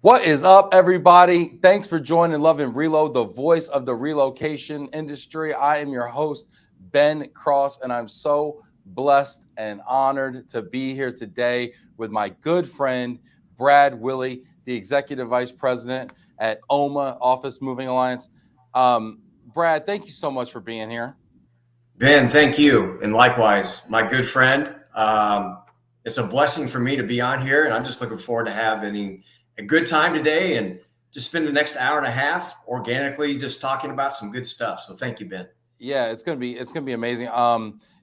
What is up, everybody? Thanks for joining Love and Reload, the voice of the relocation industry. I am your host, Ben Cross, and I'm so blessed and honored to be here today with my good friend, Brad Willy, the Executive Vice President at OMA, Office Moving Alliance. Brad, thank you so much for being here. Ben, thank you. And likewise, my good friend. It's a blessing for me to be on here, and I'm just looking forward to having a good time today and just spend the next hour and a half organically just talking about some good stuff. So thank you, Ben. Yeah, it's gonna be amazing.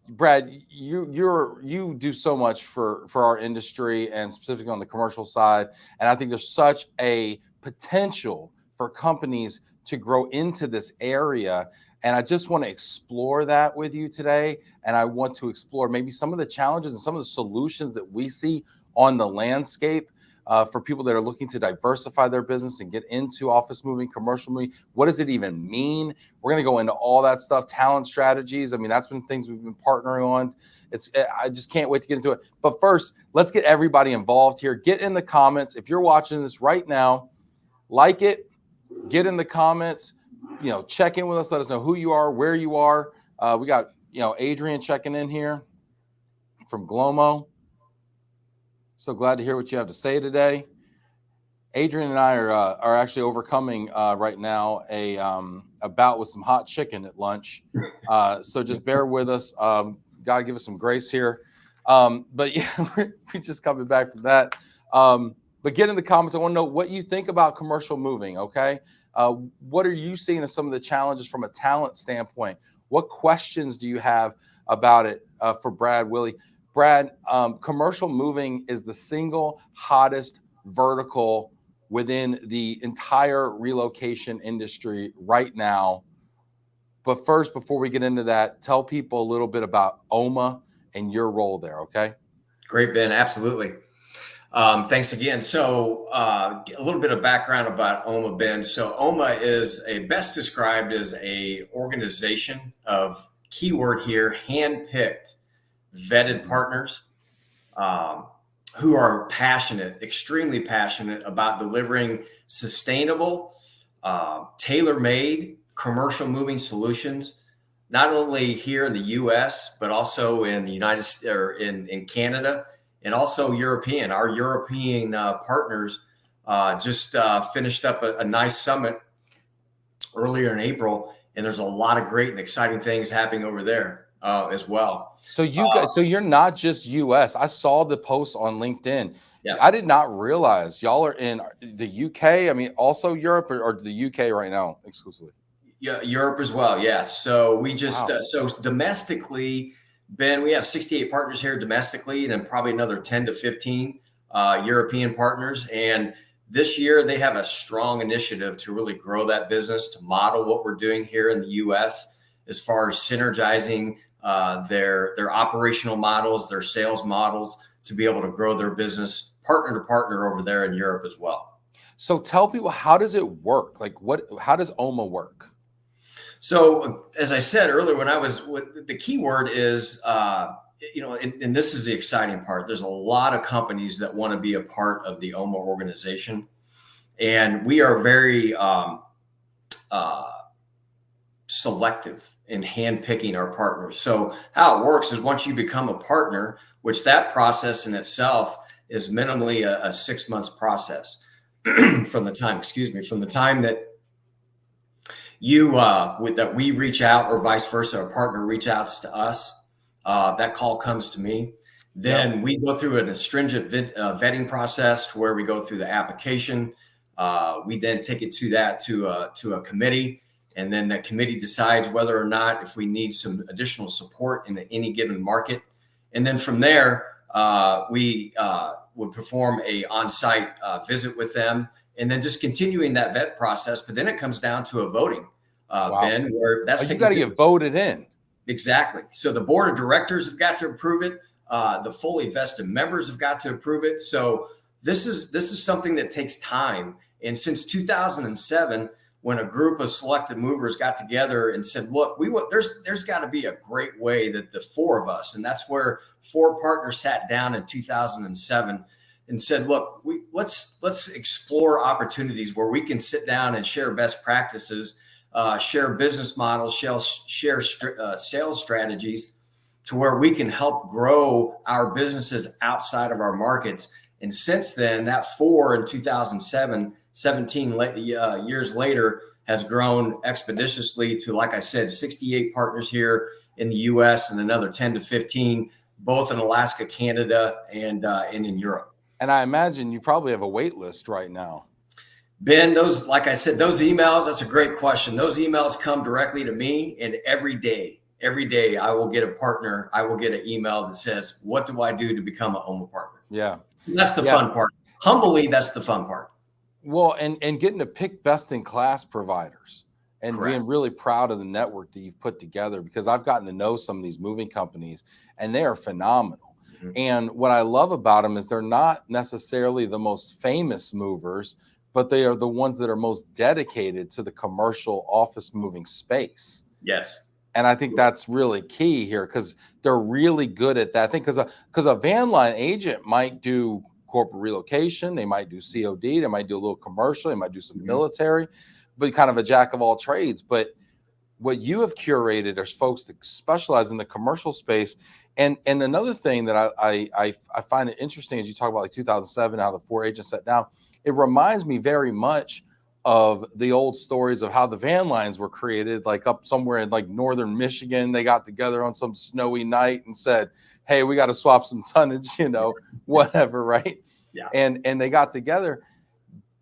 Brad, you do so much for our industry and specifically on the commercial side, and I think there's such a potential for companies to grow into this area. And I just want to explore that with you today. And I want to explore maybe some of the challenges and some of the solutions that we see on the landscape for people that are looking to diversify their business and get into office moving, commercial moving. What does it even mean? We're going to go into all that stuff, talent strategies. I mean, that's been things we've been partnering on. I just can't wait to get into it. But first, let's get everybody involved here. Get in the comments. If you're watching this right now, like it, get in the comments. Check in with us. Let us know who you are, where you are. We got, Adrian checking in here from GLOMO. So glad to hear what you have to say today. Adrian and I are actually overcoming right now a bout with some hot chicken at lunch. So just bear with us. Got to give us some grace here. But yeah, we're just coming back from that. But get in the comments. I want to know what you think about commercial moving, okay? What are you seeing as some of the challenges from a talent standpoint? What questions do you have about it for Brad Willy? Brad, commercial moving is the single hottest vertical within the entire relocation industry right now. But first, before we get into that, tell people a little bit about OMA and your role there, okay? Great, Ben. Absolutely. Thanks again. So a little bit of background about OMA, Ben. So OMA is best described as a organization of, keyword here, handpicked, vetted partners who are extremely passionate about delivering sustainable, tailor-made commercial moving solutions, not only here in the U.S., but also in the United States or in Canada. And also European. Our European partners just finished up a nice summit earlier in April, and there's a lot of great and exciting things happening over there as well. So so you're not just U.S. I saw the post on LinkedIn. Yeah. I did not realize y'all are in the U.K. I mean, also Europe or the U.K. right now exclusively. Yeah, Europe as well. Yeah. So we just so domestically, Ben, we have 68 partners here domestically, and then probably another 10 to 15 European partners. And this year, they have a strong initiative to really grow that business, to model what we're doing here in the U.S. as far as synergizing their operational models, their sales models, to be able to grow their business partner to partner over there in Europe as well. So tell people, how does it work? Like, how does OMA work? So, as I said earlier, the key word is, and this is the exciting part. There's a lot of companies that want to be a part of the OMA organization, and we are very selective in handpicking our partners. So, how it works is once you become a partner, which that process in itself is minimally a 6 months process from the time that that we reach out, or vice versa, our partner reach out to us. That call comes to me. Then we go through an stringent vetting process where we go through the application. We then take it to a committee, and then that committee decides whether or not if we need some additional support in any given market. And then from there, we would perform a on-site visit with them, and then just continuing that vet process. But then it comes down to a voting, Ben, where that's you got to get voted in. Exactly. So the board of directors have got to approve it. The fully vested members have got to approve it. So this is something that takes time. And since 2007, when a group of selected movers got together and said, look, there's got to be a great way that the four of us, and that's where four partners sat down in 2007 and said, look, let's explore opportunities where we can sit down and share best practices, share business models, share sales strategies, to where we can help grow our businesses outside of our markets. And since then, that 4 in 2007, 17 years later, has grown expeditiously to, like I said, 68 partners here in the U.S. and another 10 to 15, both in Alaska, Canada, and in Europe. And I imagine you probably have a wait list right now. Ben, those, like I said, those emails, that's a great question. Those emails come directly to me, and every day I will get a partner. I will get an email that says, what do I do to become an OMA partner? Yeah. And that's the fun part. Humbly, that's the fun part. Well, and getting to pick best in class providers and Correct. being really proud of the network that you've put together, because I've gotten to know some of these moving companies and they are phenomenal. Mm-hmm. And what I love about them is they're not necessarily the most famous movers, but they are the ones that are most dedicated to the commercial office moving space. Yes. And I think that's really key here, because they're really good at that. I think because a van line agent might do corporate relocation, they might do COD, they might do a little commercial, they might do some military, but kind of a jack of all trades. But what you have curated are folks that specialize in the commercial space. And another thing that I find it interesting as you talk about like 2007, how the 4 agents sat down, it reminds me very much of the old stories of how the van lines were created, like up somewhere in like northern Michigan. They got together on some snowy night and said, hey, we got to swap some tonnage, whatever, right? Yeah. And they got together.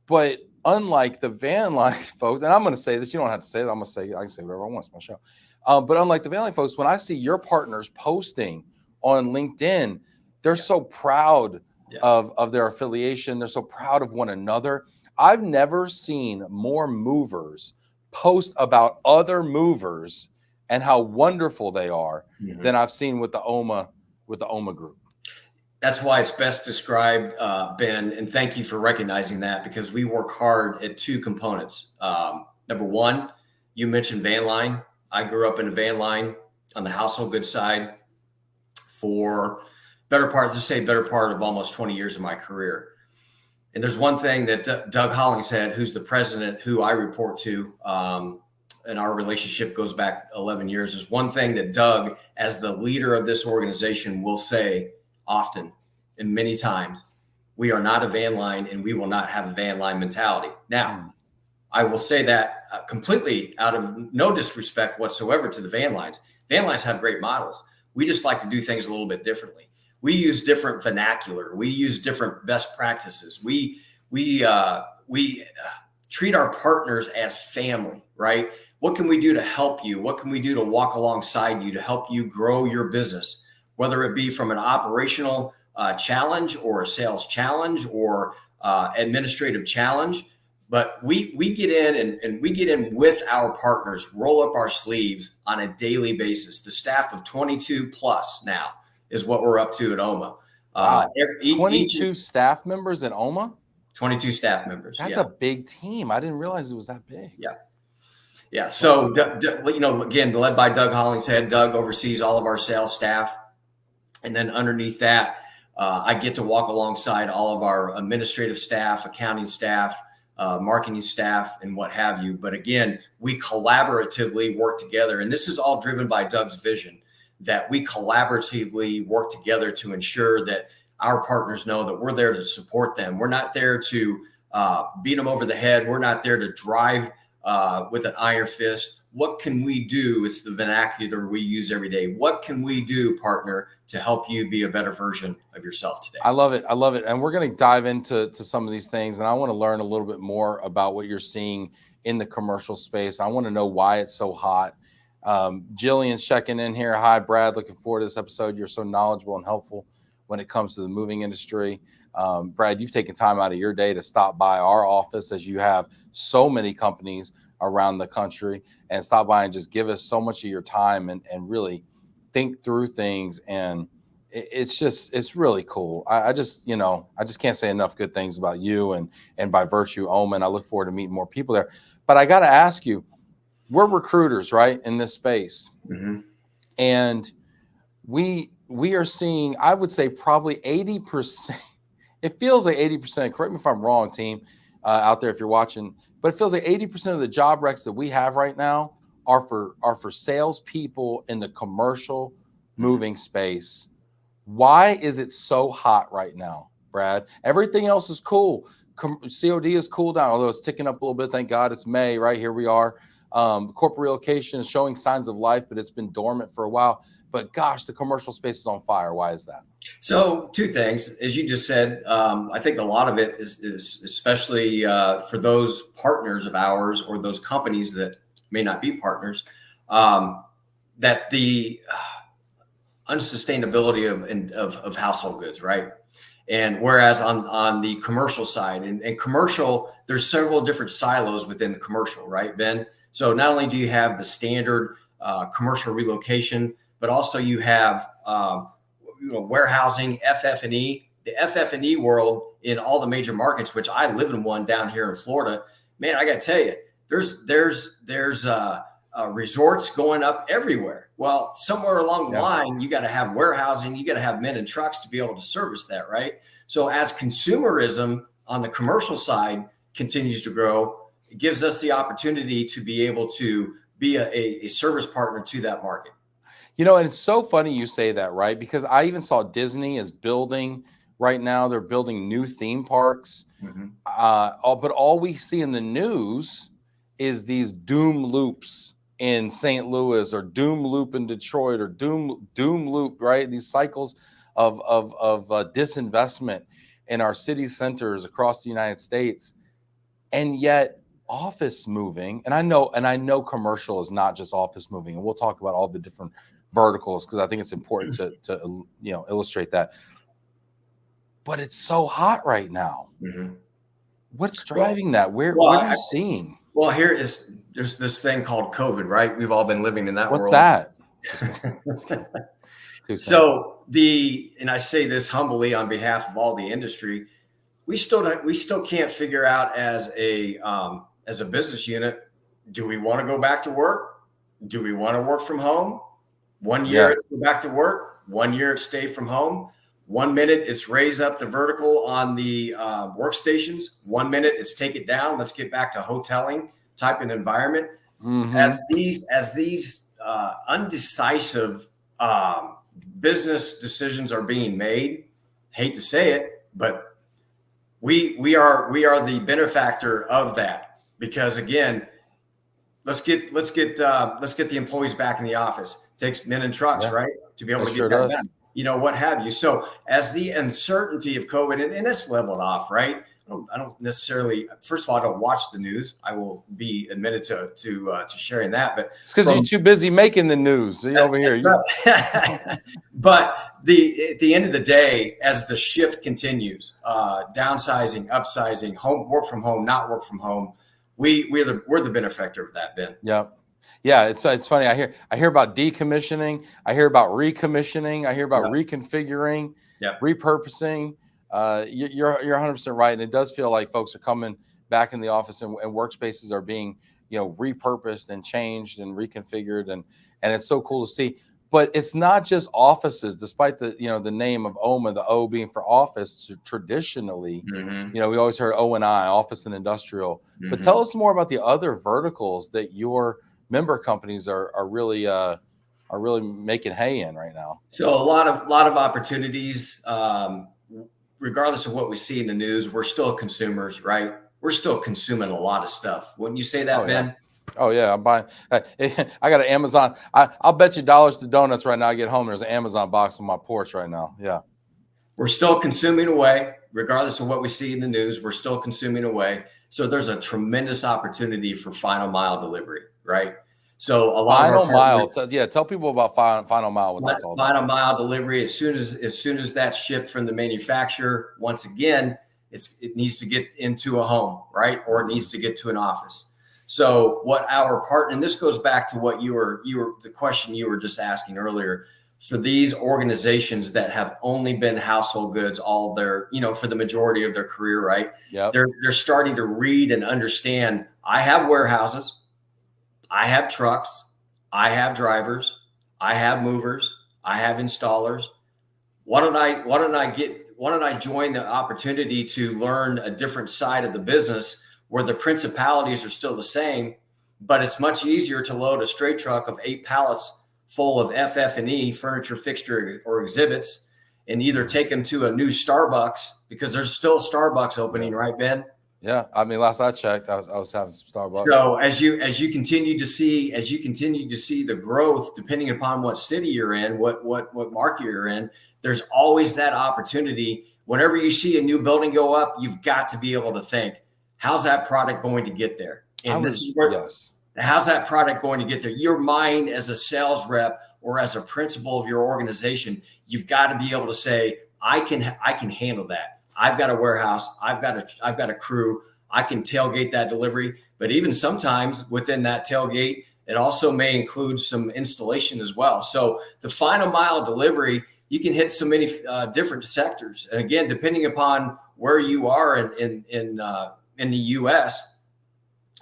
But unlike the van line folks, and I'm going to say this, you don't have to say that. I can say whatever I want. It's my show. But unlike the van line folks, when I see your partners posting on LinkedIn, they're so proud of their affiliation. They're so proud of one another. I've never seen more movers post about other movers and how wonderful they are than I've seen with the OMA group. That's why it's best described, Ben, and thank you for recognizing that, because we work hard at 2 components. Number one, you mentioned van line. I grew up in a van line on the household goods side for better part of almost 20 years of my career. And there's one thing that Doug Hollingshead, who's the president, who I report to, and our relationship goes back 11 years. There's one thing that Doug, as the leader of this organization, will say often and many times: we are not a van line, and we will not have a van line mentality. Now, I will say that completely out of no disrespect whatsoever to the van lines. Van lines have great models. We just like to do things a little bit differently. We use different vernacular. We use different best practices. We treat our partners as family, right? What can we do to help you? What can we do to walk alongside you to help you grow your business? Whether it be from an operational challenge or a sales challenge or administrative challenge, but we get in and we get in with our partners, roll up our sleeves on a daily basis. The staff of 22 plus now is what we're up to at OMA. 22 staff members at OMA? 22 staff members. That's a big team. I didn't realize it was that big. Yeah. Yeah. So, again, led by Doug Hollingshead. Doug oversees all of our sales staff. And then underneath that, I get to walk alongside all of our administrative staff, accounting staff, marketing staff, and what have you. But again, we collaboratively work together. And this is all driven by Doug's vision, that we collaboratively work together to ensure that our partners know that we're there to support them. We're not there to beat them over the head. We're not there to drive with an iron fist. What can we do? It's the vernacular we use every day. What can we do, partner, to help you be a better version of yourself today? I love it. I love it. And we're going to dive into some of these things. And I want to learn a little bit more about what you're seeing in the commercial space. I want to know why it's so hot. Jillian's checking in here. Hi, Brad. Looking forward to this episode. You're so knowledgeable and helpful when it comes to the moving industry. Brad, you've taken time out of your day to stop by our office, as you have so many companies around the country, and stop by and just give us so much of your time and really think through things. And it's really cool. I just can't say enough good things about you and by virtue OMA, and I look forward to meeting more people there. But I got to ask you, we're recruiters, right, in this space. Mm-hmm. And we are seeing, I would say probably 80% it feels like 80%, correct me if I'm wrong, team, out there if you're watching, but it feels like 80% of the job recs that we have right now are for salespeople in the commercial moving space. Why is it so hot right now, Brad? Everything else is cool. COD is cool down, although it's ticking up a little bit. Thank God it's May, right? Here we are. Corporate relocation is showing signs of life, but it's been dormant for a while. But gosh, the commercial space is on fire. Why is that? So two things, as you just said, I think a lot of it is especially for those partners of ours or those companies that may not be partners, that the unsustainability of household goods, right? And whereas on the commercial side and commercial, there's several different silos within the commercial, right, Ben? So not only do you have the standard commercial relocation, but also you have warehousing, FF&E. The FF&E world in all the major markets, which I live in one down here in Florida, man, I got to tell you, there's resorts going up everywhere. Well, somewhere along the line, you got to have warehousing, you got to have men in trucks to be able to service that, right? So as consumerism on the commercial side continues to grow, it gives us the opportunity to be able to be a service partner to that market. You know, and it's so funny you say that, right? Because I even saw Disney is building right now. They're building new theme parks. But all we see in the news is these doom loops in St. Louis or doom loop in Detroit or doom loop, right? These cycles of disinvestment in our city centers across the United States. And yet office moving, and I know commercial is not just office moving, and we'll talk about all the different verticals because I think it's important to illustrate that. But it's so hot right now. What's driving that? What are you seeing? Well, there's this thing called COVID, right? We've all been living in that world. What's that? So and I say this humbly on behalf of all the industry, we still can't figure out as a business unit, do we want to go back to work? Do we want to work from home? 1 year it's go back to work, 1 year it's stay from home. 1 minute it's raise up the vertical on the workstations. 1 minute it's take it down. Let's get back to hoteling type of environment. As these undecisive business decisions are being made, hate to say it, but we are the benefactor of that, because again, let's get the employees back in the office. It takes men in trucks, right, to be able to get that done. What have you. So as the uncertainty of COVID, and it's leveled off, right? I don't necessarily, first of all, I don't watch the news. I will be admitted to sharing that, but it's because you're too busy making the news. Over here. But at the end of the day, as the shift continues, downsizing, upsizing, work from home, not work from home, we're the benefactor of that, Ben. Yeah, it's funny. I hear about decommissioning. I hear about recommissioning. I hear about reconfiguring, repurposing. You're 100% right, and it does feel like folks are coming back in the office, and workspaces are being repurposed and changed and reconfigured, and it's so cool to see. But it's not just offices, despite the the name of OMA, the O being for office. Traditionally, we always heard O&I, office and industrial. But tell us more about the other verticals that your member companies are really making hay in right now. So a lot of opportunities. Regardless of what we see in the news, we're still consumers, right? We're still consuming a lot of stuff. Wouldn't you say that, Ben? Oh yeah, I'm buying. I got an Amazon. I'll bet you dollars to donuts right now. I get home, there's an Amazon box on my porch right now. Yeah, we're still consuming away, regardless of what we see in the news. We're still consuming away. So there's a tremendous opportunity for final mile delivery, right? So a lot final of our mile. Tell people about final mile. What that's all about. Final mile delivery. As soon as that's shipped from the manufacturer, once again, it needs to get into a home, right? Or it needs to get to an office. So what our partner, and this goes back to what the question you were just asking earlier, for these organizations that have only been household goods all their, for the majority of their career, right? They're starting to read and understand, I have warehouses, I have trucks, I have drivers, I have movers, I have installers. Why don't I why don't I join the opportunity to learn a different side of the business where the principalities are still the same, but it's much easier to load a straight truck of 8 pallets full of FF&E, furniture, fixture, or exhibits, and either take them to a new Starbucks, because there's still a Starbucks opening, right, Ben? Yeah, I mean, last I checked, I was having some Starbucks. So as you continue to see the growth, depending upon what city you're in, what market you're in, there's always that opportunity. Whenever you see a new building go up, you've got to be able to think, how's that product going to get there? And this is where, how's that product going to get there? Your mind as a sales rep or as a principal of your organization, you've got to be able to say, I can handle that. I've got a warehouse. I've got a crew. I can tailgate that delivery. But even sometimes within that tailgate, it also may include some installation as well. So the final mile delivery, you can hit so many different sectors. And again, depending upon where you are in the U.S.,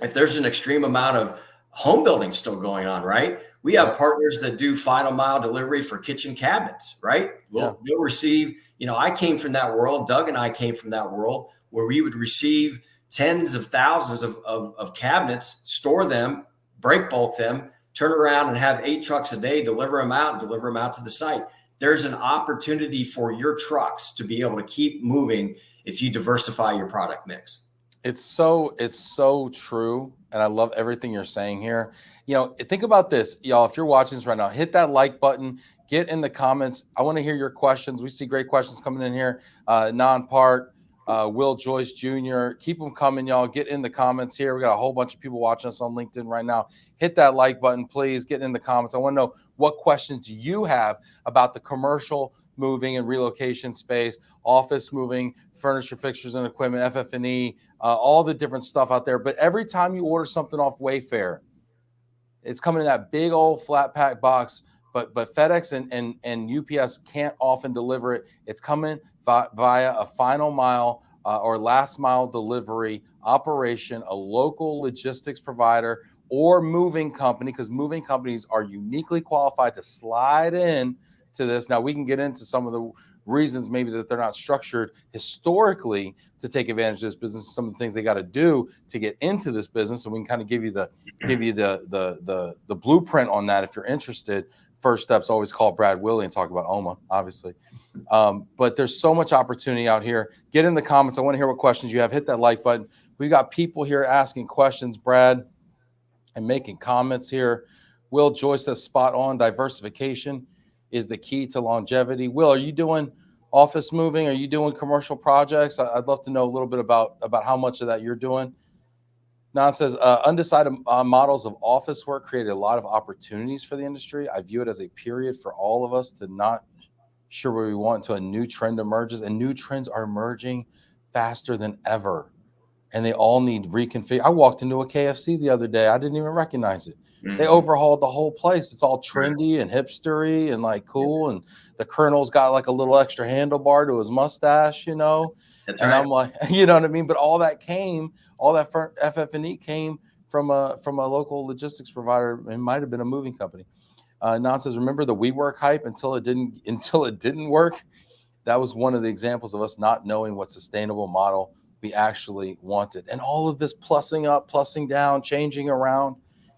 if there's an extreme amount of home building still going on, right? We have partners that do final mile delivery for kitchen cabinets, right? They'll receive, I came from that world. Doug and I came from that world where we would receive tens of thousands of cabinets, store them, break bulk them, turn around and have 8 trucks a day, deliver them out to the site. There's an opportunity for your trucks to be able to keep moving if you diversify your product mix. It's so true. And I love everything you're saying here. Think about this, y'all. If you're watching this right now, hit that like button, get in the comments. I want to hear your questions. We see great questions coming in here. Non-Park, Will Joyce Jr. Keep them coming, y'all. Get in the comments here. We got a whole bunch of people watching us on LinkedIn right now. Hit that like button, please. Get in the comments. I want to know what questions you have about the commercial moving and relocation space, office moving, furniture, fixtures, and equipment, FF&E, all the different stuff out there. But every time you order something off Wayfair, it's coming in that big old flat pack box. But FedEx and UPS can't often deliver it. It's coming via a final mile or last mile delivery operation, a local logistics provider or moving company, because moving companies are uniquely qualified to slide in to this. Now, we can get into some of the reasons maybe that they're not structured historically to take advantage of this business, some of the things they got to do to get into this business, and we can kind of give you the blueprint on that if you're interested. First steps, always call Brad Willy and talk about OMA, obviously. But there's so much opportunity out here. Get in the comments. I want to hear what questions you have. Hit that like button. We got people here asking questions, Brad, and making comments here. Will Joyce says spot on. Diversification is the key to longevity. Will, are you doing office moving? Are you doing commercial projects? I'd love to know a little bit about how much of that you're doing. Nan says, undecided models of office work created a lot of opportunities for the industry. I view it as a period for all of us to not sure where we want to a new trend emerges, and new trends are emerging faster than ever. And they all need reconfigure. I walked into a KFC the other day. I didn't even recognize it. They overhauled the whole place. It's all trendy and hipstery and like cool. And the Colonel's got like a little extra handlebar to his mustache, That's and right. I'm like, you know what I mean? But all that FF&E came from a local logistics provider. It might have been a moving company. Nan says, remember the WeWork hype until it didn't work? That was one of the examples of us not knowing what sustainable model we actually wanted. And all of this plussing up, plussing down, changing around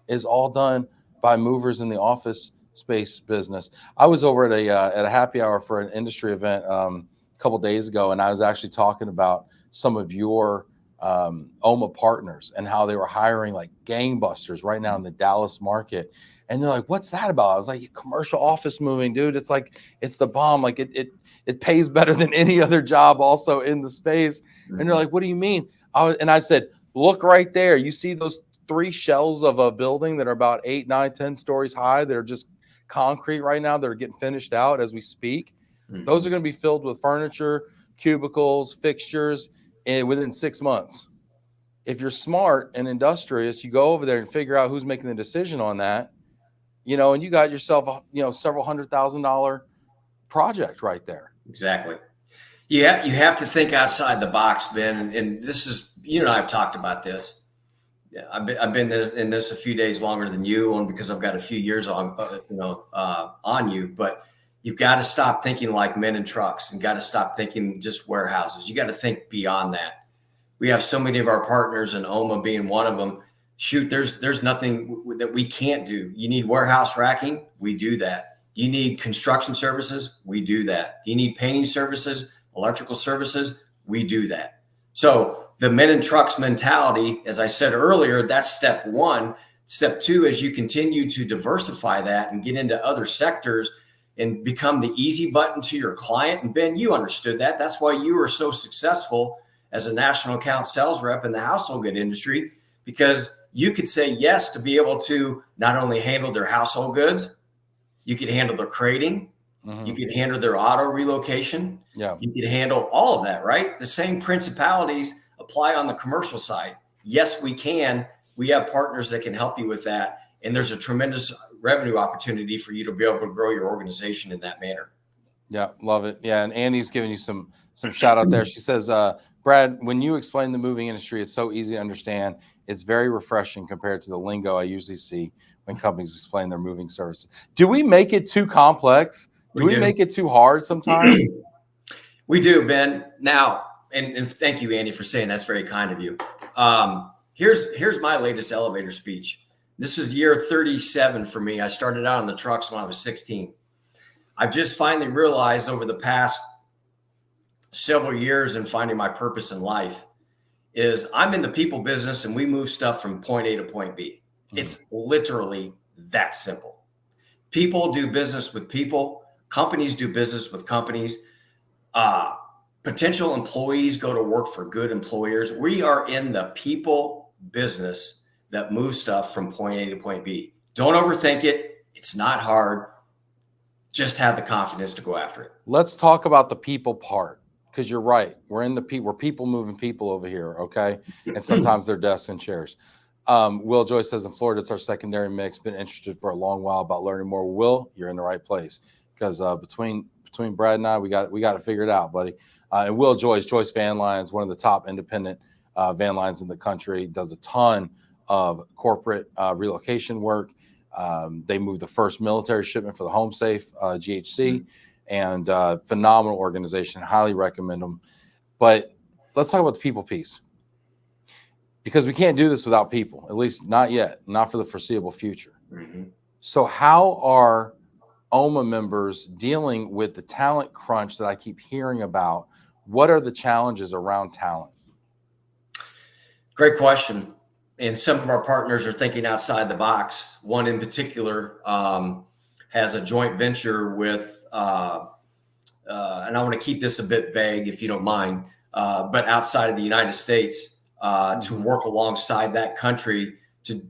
is all done by movers in the office space business. I was over at a happy hour for an industry event a couple of days ago, and I was actually talking about some of your OMA partners and how they were hiring like gangbusters right now in the Dallas market. And they're like, what's that about? I was like, commercial office moving, dude. It's like, it's the bomb. Like it pays better than any other job also in the space. And they're like, what do you mean? I said, look right there. You see those 3 shells of a building that are about 8, 9, 10 stories high that are just concrete right now. They're getting finished out as we speak. Those are going to be filled with furniture, cubicles, fixtures within 6 months. If you're smart and industrious, you go over there and figure out who's making the decision on that, and you got yourself a, several $100,000 project right there. Exactly. Yeah, you have to think outside the box, Ben. And this is, you and I have talked about this. I've been in this a few days longer than you, because I've got a few years on you. But You've got to stop thinking like men in trucks and got to stop thinking just warehouses. You got to think beyond that. We have so many of our partners, and OMA being one of them. Shoot, there's nothing that we can't do. You need warehouse racking, we do that. You need construction services, we do that. You need painting services, electrical services, we do that. So the men in trucks mentality, as I said earlier, that's step one. Step two, as you continue to diversify that and get into other sectors and become the easy button to your client. And Ben, you understood that. That's why you were so successful as a national account sales rep in the household good industry, because you could say yes to be able to not only handle their household goods, you could handle their crating, you could handle their auto relocation, you could handle all of that, right? The same principalities apply on the commercial side. Yes, we can. We have partners that can help you with that. And there's a tremendous revenue opportunity for you to be able to grow your organization in that manner. Yeah, love it. Yeah, and Annie's giving you some shout out there. She says, Brad, when you explain the moving industry, it's so easy to understand. It's very refreshing compared to the lingo I usually see when companies explain their moving services. Do we make it too complex? Do we make it too hard sometimes? We do, Ben. Now, and thank you, Andy, for saying that's very kind of you. Here's my latest elevator speech. This is year 37 for me. I started out on the trucks when I was 16. I've just finally realized over the past several years in finding my purpose in life is I'm in the people business and we move stuff from point A to point B. It's literally that simple. People do business with people. Companies do business with companies. Potential employees go to work for good employers. We are in the people business that moves stuff from point A to point B. Don't overthink it. It's not hard. Just have the confidence to go after it. Let's talk about the people part, because you're right. We're people moving people over here, okay? And sometimes they're desks and chairs. Will Joyce says in Florida, it's our secondary mix. Been interested for a long while about learning more. Will, you're in the right place, because between Brad and I, we got to figure it out, buddy. And Will Joyce Van Lines, one of the top independent van lines in the country, does a ton of corporate relocation work. They moved the first military shipment for the Home Safe GHC, and phenomenal organization. Highly recommend them. But let's talk about the people piece, because we can't do this without people, at least not yet, not for the foreseeable future. So how are OMA members dealing with the talent crunch that I keep hearing about? What are the challenges around talent? Great question. And some of our partners are thinking outside the box. One in particular has a joint venture with, and I want to keep this a bit vague if you don't mind, but outside of the United States, to work alongside that country to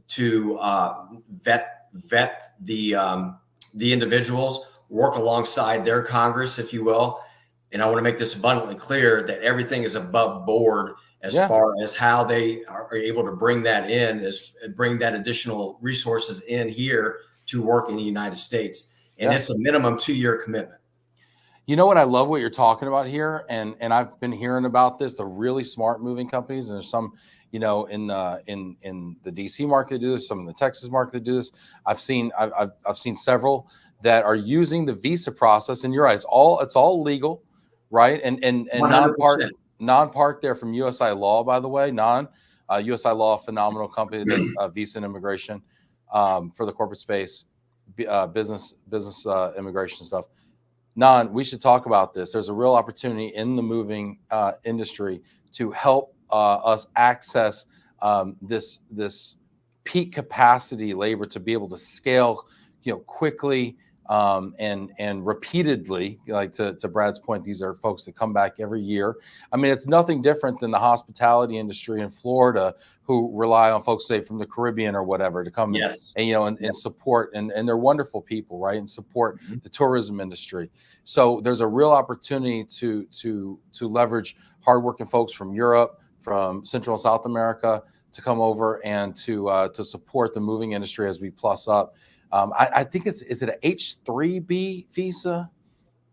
vet the individuals, work alongside their Congress, if you will. And I want to make this abundantly clear that everything is above board as far as how they are able to bring that in, bring that additional resources in here to work in the United States. And it's a minimum 2-year commitment. You know what? I love what you're talking about here. And I've been hearing about this, the really smart moving companies. And there's some, in the DC market that do this, some in the Texas market that do this. I've seen several that are using the visa process. And you're right, it's all legal, right? And non-park there from USI Law, by the way. USI Law, phenomenal company that does visa and immigration for the corporate space, business immigration stuff. We should talk about this. There's a real opportunity in the moving industry to help us access this peak capacity labor to be able to scale, quickly and repeatedly. Like to Brad's point, these are folks that come back every year. I mean, it's nothing different than the hospitality industry in Florida, who rely on folks, say, from the Caribbean or whatever, to come and support, and they're wonderful people, right? And support the tourism industry. So there's a real opportunity to leverage hardworking folks from Europe, from Central and South America, to come over and to support the moving industry as we plus up. I think is it an H-3B visa?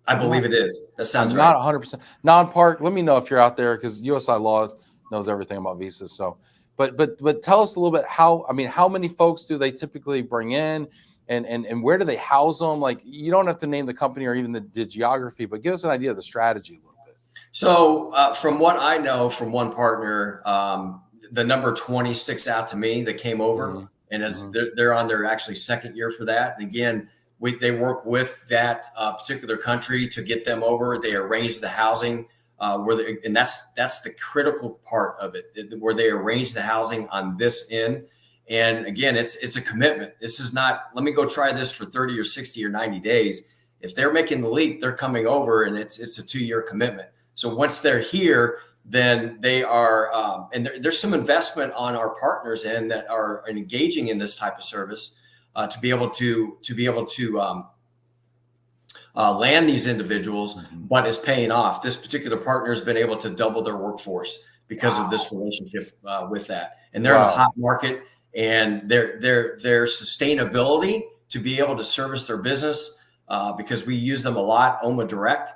I believe it is. That sounds right. Not 100%. Non-park. Let me know if you're out there, because USI Law knows everything about visas. So, but tell us a little bit how many folks do they typically bring in, and where do they house them? Like, you don't have to name the company or even the geography, but give us an idea of the strategy a little bit. So from what I know from one partner, the number 20 sticks out to me that came over, and as they're on their actually second year for that. And again, they work with that particular country to get them over. They arrange the housing and that's the critical part of it, where they arrange the housing on this end. And again, it's a commitment. This is not, let me go try this for 30 or 60 or 90 days. If they're making the leap, they're coming over, and it's a 2-year commitment. So once they're here, then they are, and there's some investment on our partners end that are engaging in this type of service to be able to land these individuals, but it's paying off. This particular partner has been able to double their workforce because of this relationship with that, and they're in a hot market, and their sustainability to be able to service their business because we use them a lot. OMA Direct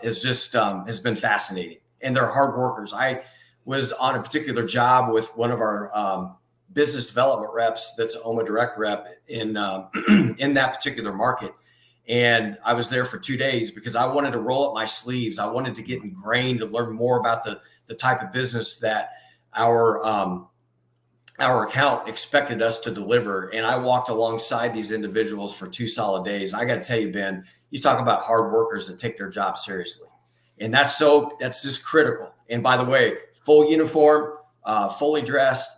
is just has been fascinating, and they're hard workers. I was on a particular job with one of our business development reps that's an OMA Direct rep in that particular market. And I was there for 2 days because I wanted to roll up my sleeves. I wanted to get ingrained to learn more about the type of business that our account expected us to deliver. And I walked alongside these individuals for 2 solid days. I got to tell you, Ben, you talk about hard workers that take their job seriously. And that's just critical. And by the way, full uniform, fully dressed,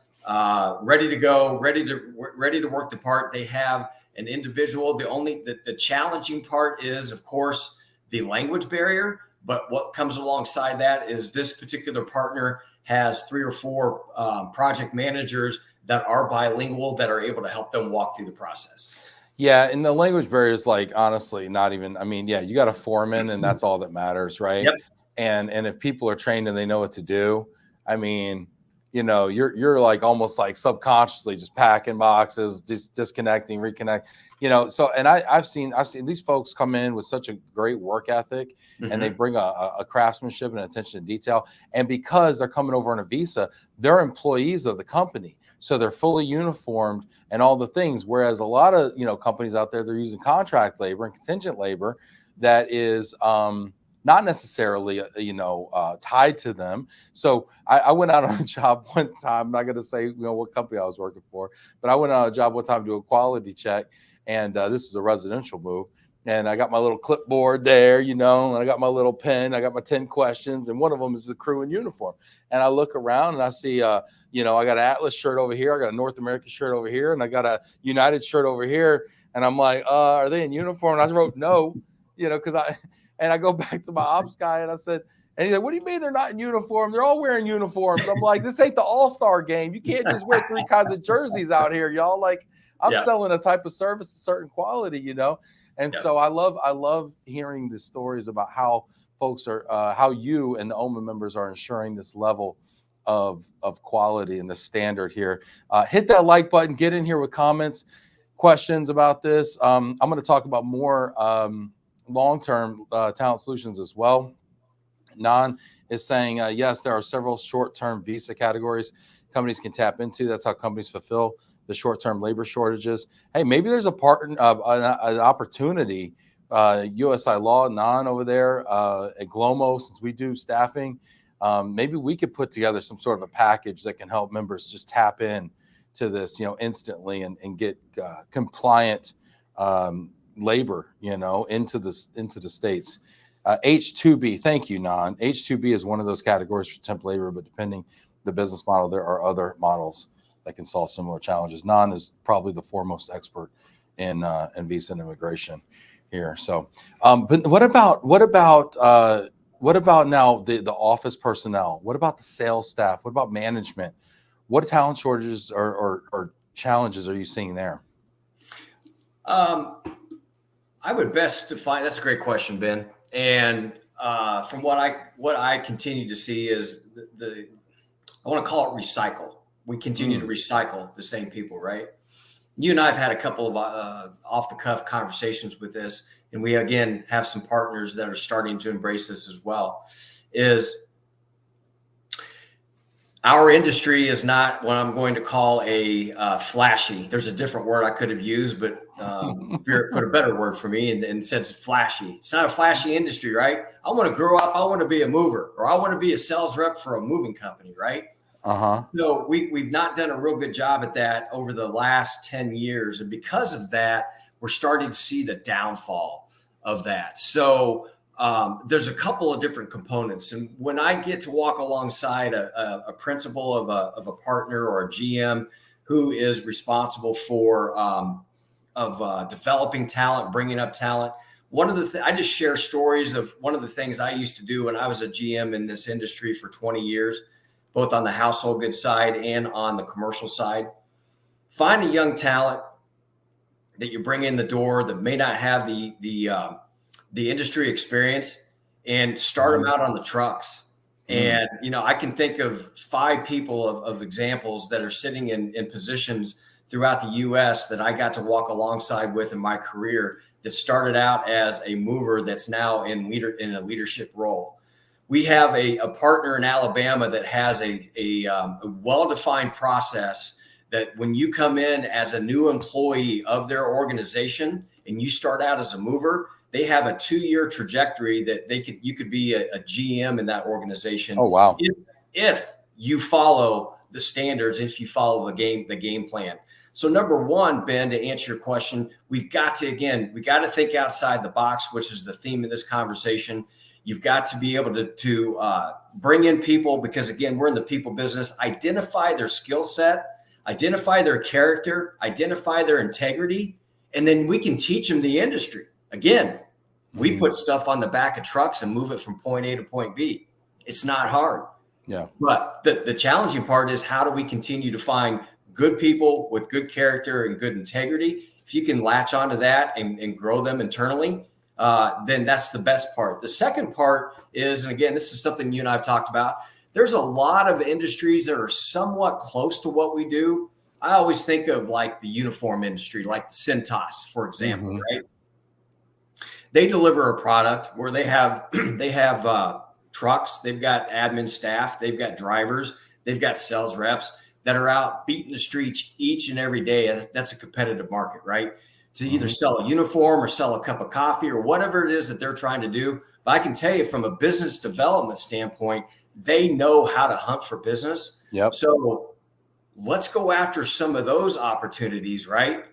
ready to go, ready to work the part. They have an individual. The challenging part is, of course, the language barrier. But what comes alongside that is this particular partner has 3 or 4 project managers that are bilingual that are able to help them walk through the process. Yeah, and the language barrier is, like, honestly not even, I mean, yeah, you got a foreman and that's all that matters, right? Yep. And if people are trained and they know what to do, I mean, you know, you're like almost like subconsciously just packing boxes, disconnecting, reconnect, you know. So, and I've seen these folks come in with such a great work ethic, and they bring a craftsmanship and attention to detail. And because they're coming over on a visa, they're employees of the company, so they're fully uniformed and all the things. Whereas a lot of, you know, companies out there, they're using contract labor and contingent labor that is not necessarily, tied to them. So I went out on a job one time. I'm not going to say, you know, what company I was working for, but I went on a job one time to do a quality check, and this was a residential move. And I got my little clipboard there, you know, and I got my little pen. I got my 10 questions, and one of them is the crew in uniform. And I look around and I see, I got an Atlas shirt over here, I got a North American shirt over here, and I got a United shirt over here. And I'm like, are they in uniform? And I wrote no, you know, because I go back to my ops guy and I said, and he's like, what do you mean they're not in uniform? They're all wearing uniforms. I'm like, this ain't the all-star game. You can't just wear 3 kinds of jerseys out here, y'all. Like, I'm selling a type of service, a certain quality, you know? And so I love hearing the stories about how folks are, how you and the OMA members are ensuring this level of quality and the standard here. Hit that like button, get in here with comments, questions about this. I'm going to talk about more long-term talent solutions as well. Nan is saying, yes, there are several short-term visa categories companies can tap into. That's how companies fulfill the short-term labor shortages. Hey, maybe there's an opportunity. USI Law, Nan over there at GLOMO, since we do staffing, maybe we could put together some sort of a package that can help members just tap in to this, you know, instantly and get compliant labor, you know, into the states. H2B, thank you, Nan. H2B is one of those categories for temp labor, but depending the business model, there are other models that can solve similar challenges. Nan is probably the foremost expert in visa and immigration here. So, but what about now the office personnel? What about the sales staff? What about management? What talent shortages or challenges are you seeing there? I would best define, that's a great question, Ben. And from what I continue to see is I want to call it recycle. We continue to recycle the same people, right? You and I have had a couple of off the cuff conversations with this, and we again have some partners that are starting to embrace this as well. Is Our industry is not what I'm going to call a flashy. There's a different word I could have used, but Spirit put a better word for me and said it's flashy. It's not a flashy industry, right? I want to grow up. I want to be a mover, or I want to be a sales rep for a moving company, right? So we've not done a real good job at that over the last 10 years. And because of that, we're starting to see the downfall of that. So there's a couple of different components. And when I get to walk alongside a principal of a partner or a GM who is responsible for developing talent, bringing up talent, one of the I just share stories of one of the things I used to do when I was a GM in this industry for 20 years, both on the household goods side and on the commercial side. Find a young talent that you bring in the door that may not have the industry experience, and start them out on the trucks. And, you know, I can think of 5 people of examples that are sitting in positions throughout the US that I got to walk alongside with in my career that started out as a mover that's now in a leadership role. We have a partner in Alabama that has a well-defined process that when you come in as a new employee of their organization and you start out as a mover, they have a 2-year trajectory that you could be a GM in that organization. Oh, wow. If you follow the standards, if you follow the game plan. So number one, Ben, to answer your question, we got to think outside the box, which is the theme of this conversation. You've got to be able to bring in people, because again, we're in the people business, identify their skill set, identify their character, identify their integrity, and then we can teach them the industry. Again, we put stuff on the back of trucks and move it from point A to point B. It's not hard. Yeah. But the challenging part is, how do we continue to find good people with good character and good integrity? If you can latch onto that and grow them internally, then that's the best part. The second part is, and again, this is something you and I have talked about, there's a lot of industries that are somewhat close to what we do. I always think of like the uniform industry, like Cintas, for example, right? They deliver a product where they have trucks, they've got admin staff, they've got drivers, they've got sales reps that are out beating the streets each and every day. That's a competitive market, right? To either sell a uniform or sell a cup of coffee or whatever it is that they're trying to do. But I can tell you, from a business development standpoint, they know how to hunt for business. Yep. So let's go after some of those opportunities, right?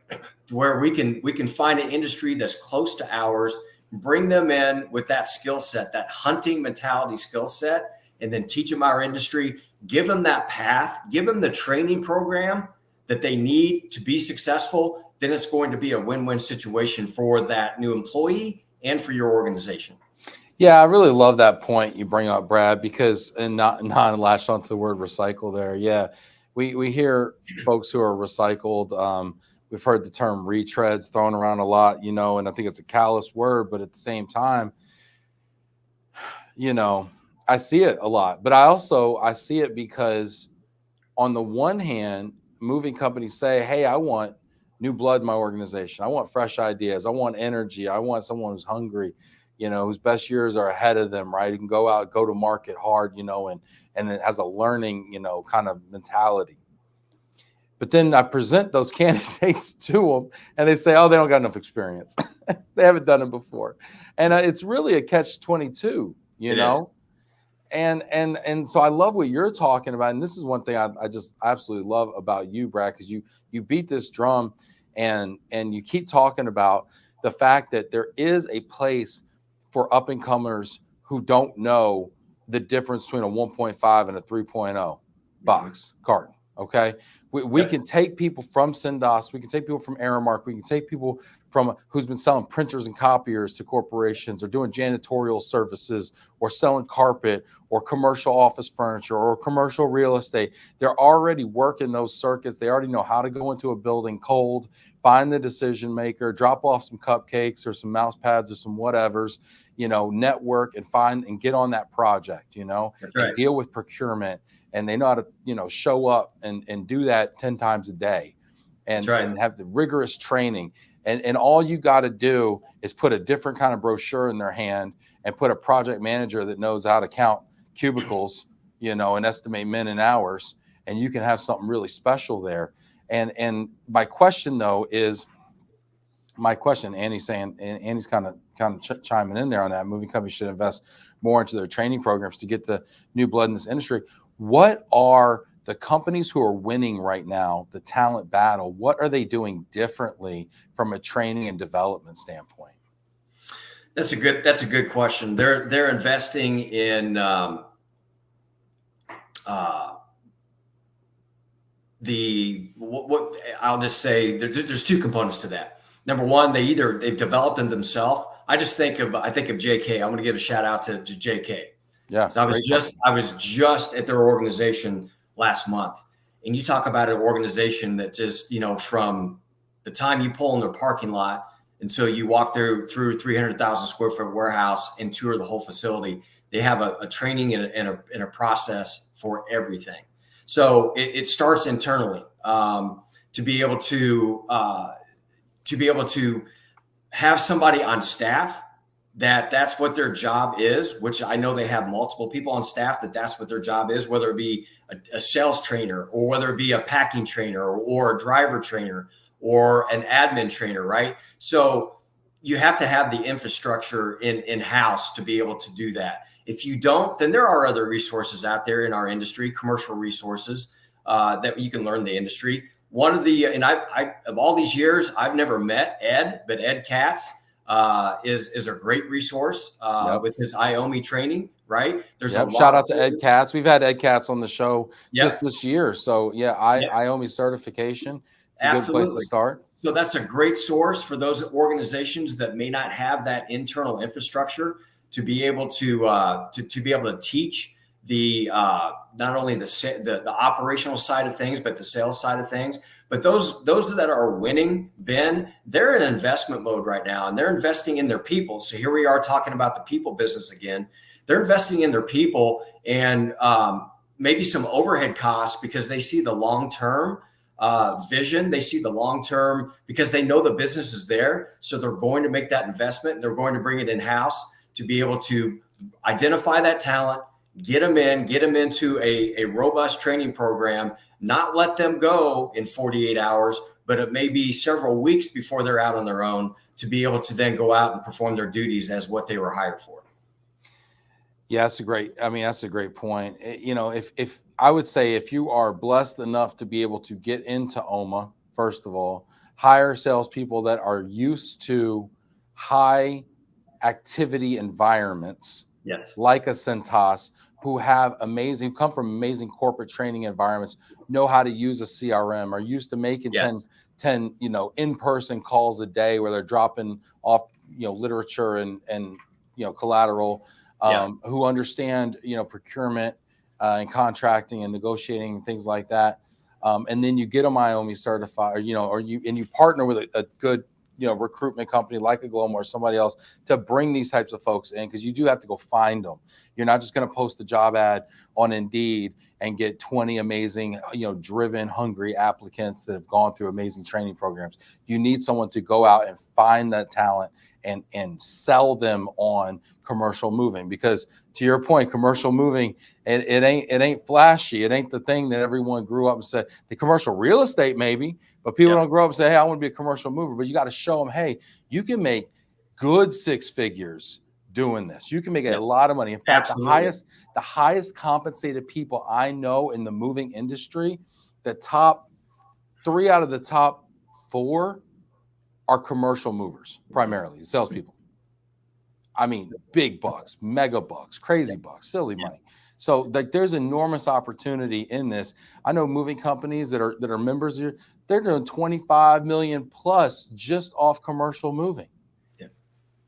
Where we can find an industry that's close to ours, bring them in with that skill set, that hunting mentality skill set, and then teach them our industry, give them that path, give them the training program that they need to be successful. Then it's going to be a win-win situation for that new employee and for your organization. Yeah, I really love that point you bring up, Brad, because, and not latched onto the word recycle there. Yeah, we hear folks who are recycled. We've heard the term retreads thrown around a lot, you know, and I think it's a callous word, but at the same time, you know, I see it a lot. But I see it because on the one hand, moving companies say, hey, I want new blood in my organization. I want fresh ideas. I want energy. I want someone who's hungry, you know, whose best years are ahead of them, right? Who can go out, go to market hard, you know, and it has a learning, you know, kind of mentality. But then I present those candidates to them and they say, oh, they don't got enough experience. They haven't done it before. And it's really a catch-22, you know? And so I love what you're talking about. And this is one thing I just absolutely love about you, Brad, because you beat this drum and you keep talking about the fact that there is a place for up and comers who don't know the difference between a 1.5 and a 3.0 box carton. Okay. We can take people from Cindas, we can take people from Aramark, we can take people from who's been selling printers and copiers to corporations, or doing janitorial services, or selling carpet, or commercial office furniture, or commercial real estate. They're already working those circuits. They already know how to go into a building cold, find the decision maker, drop off some cupcakes or some mouse pads or some whatevers, you know, network and find and get on that project, you know, and deal with procurement. And they know how to, you know, show up and do that 10 times a day and have the rigorous training. And all you got to do is put a different kind of brochure in their hand and put a project manager that knows how to count cubicles and estimate men and hours, and you can have something really special there. And my question though is, Annie's saying, and Annie's kind of chiming in there on that. Moving companies should invest more into their training programs to get the new blood in this industry. What are the companies who are winning right now, the talent battle? What are they doing differently from a training and development standpoint? That's a good question. They're investing in what I'll just say. There's two components to that. Number one, they've developed them themselves. I think of JK. I'm going to give a shout out to JK. Yeah, I was just at their organization last month, and you talk about an organization that just, from the time you pull in their parking lot until you walk through 300,000 square foot warehouse and tour the whole facility, they have a training and a process for everything. So it starts internally, to be able to have somebody on staff that's what their job is, which I know they have multiple people on staff that's what their job is, whether it be a sales trainer, or whether it be a packing trainer, or a driver trainer, or an admin trainer, right? So you have to have the infrastructure in-house to be able to do that. If you don't, then there are other resources out there in our industry, commercial resources, that you can learn the industry. One of the, and I of all these years, I've never met Ed, but Ed Katz is a great resource with his IOMI training, right? There's a lot. Shout out to Ed Katz. We've had Ed Katz on the show just this year. So IOMI certification. It's a good place to start. So that's a great source for those organizations that may not have that internal infrastructure to be able to be able to teach the not only the operational side of things, but the sales side of things. But those that are winning, Ben, they're in investment mode right now, and they're investing in their people. So here we are talking about the people business again. They're investing in their people and maybe some overhead costs because they see the long-term vision. They see the long-term because they know the business is there. So they're going to make that investment. They're going to bring it in-house to be able to identify that talent, get them into a robust training program, not let them go in 48 hours, but it may be several weeks before they're out on their own to be able to then go out and perform their duties as what they were hired for. Yeah, that's a great point. If I would say, if you are blessed enough to be able to get into OMA, first of all, hire salespeople that are used to high activity environments, like a Centos, who come from amazing corporate training environments, know how to use a CRM, are used to making 10 in-person calls a day where they're dropping off, literature and collateral, who understand, procurement and contracting and negotiating and things like that. And then you get them IOMI certified, or you partner with a good, recruitment company like a GLOMO or somebody else to bring these types of folks in, because you do have to go find them. You're not just going to post a job ad on Indeed and get 20 amazing, driven, hungry applicants that have gone through amazing training programs. You need someone to go out and find that talent and sell them on commercial moving, because to your point, commercial moving, it ain't flashy. It ain't the thing that everyone grew up and said. The commercial real estate maybe, but people don't grow up and say, hey, I want to be a commercial mover. But you got to show them, hey, you can make good six figures doing this. You can make a lot of money. In fact, the highest compensated people I know in the moving industry, the top 3 out of the top 4 are commercial movers, primarily salespeople. I mean, big bucks, mega bucks, crazy bucks, silly money. So there's enormous opportunity in this. I know moving companies that are members here, they're doing 25 million plus just off commercial moving. Yeah.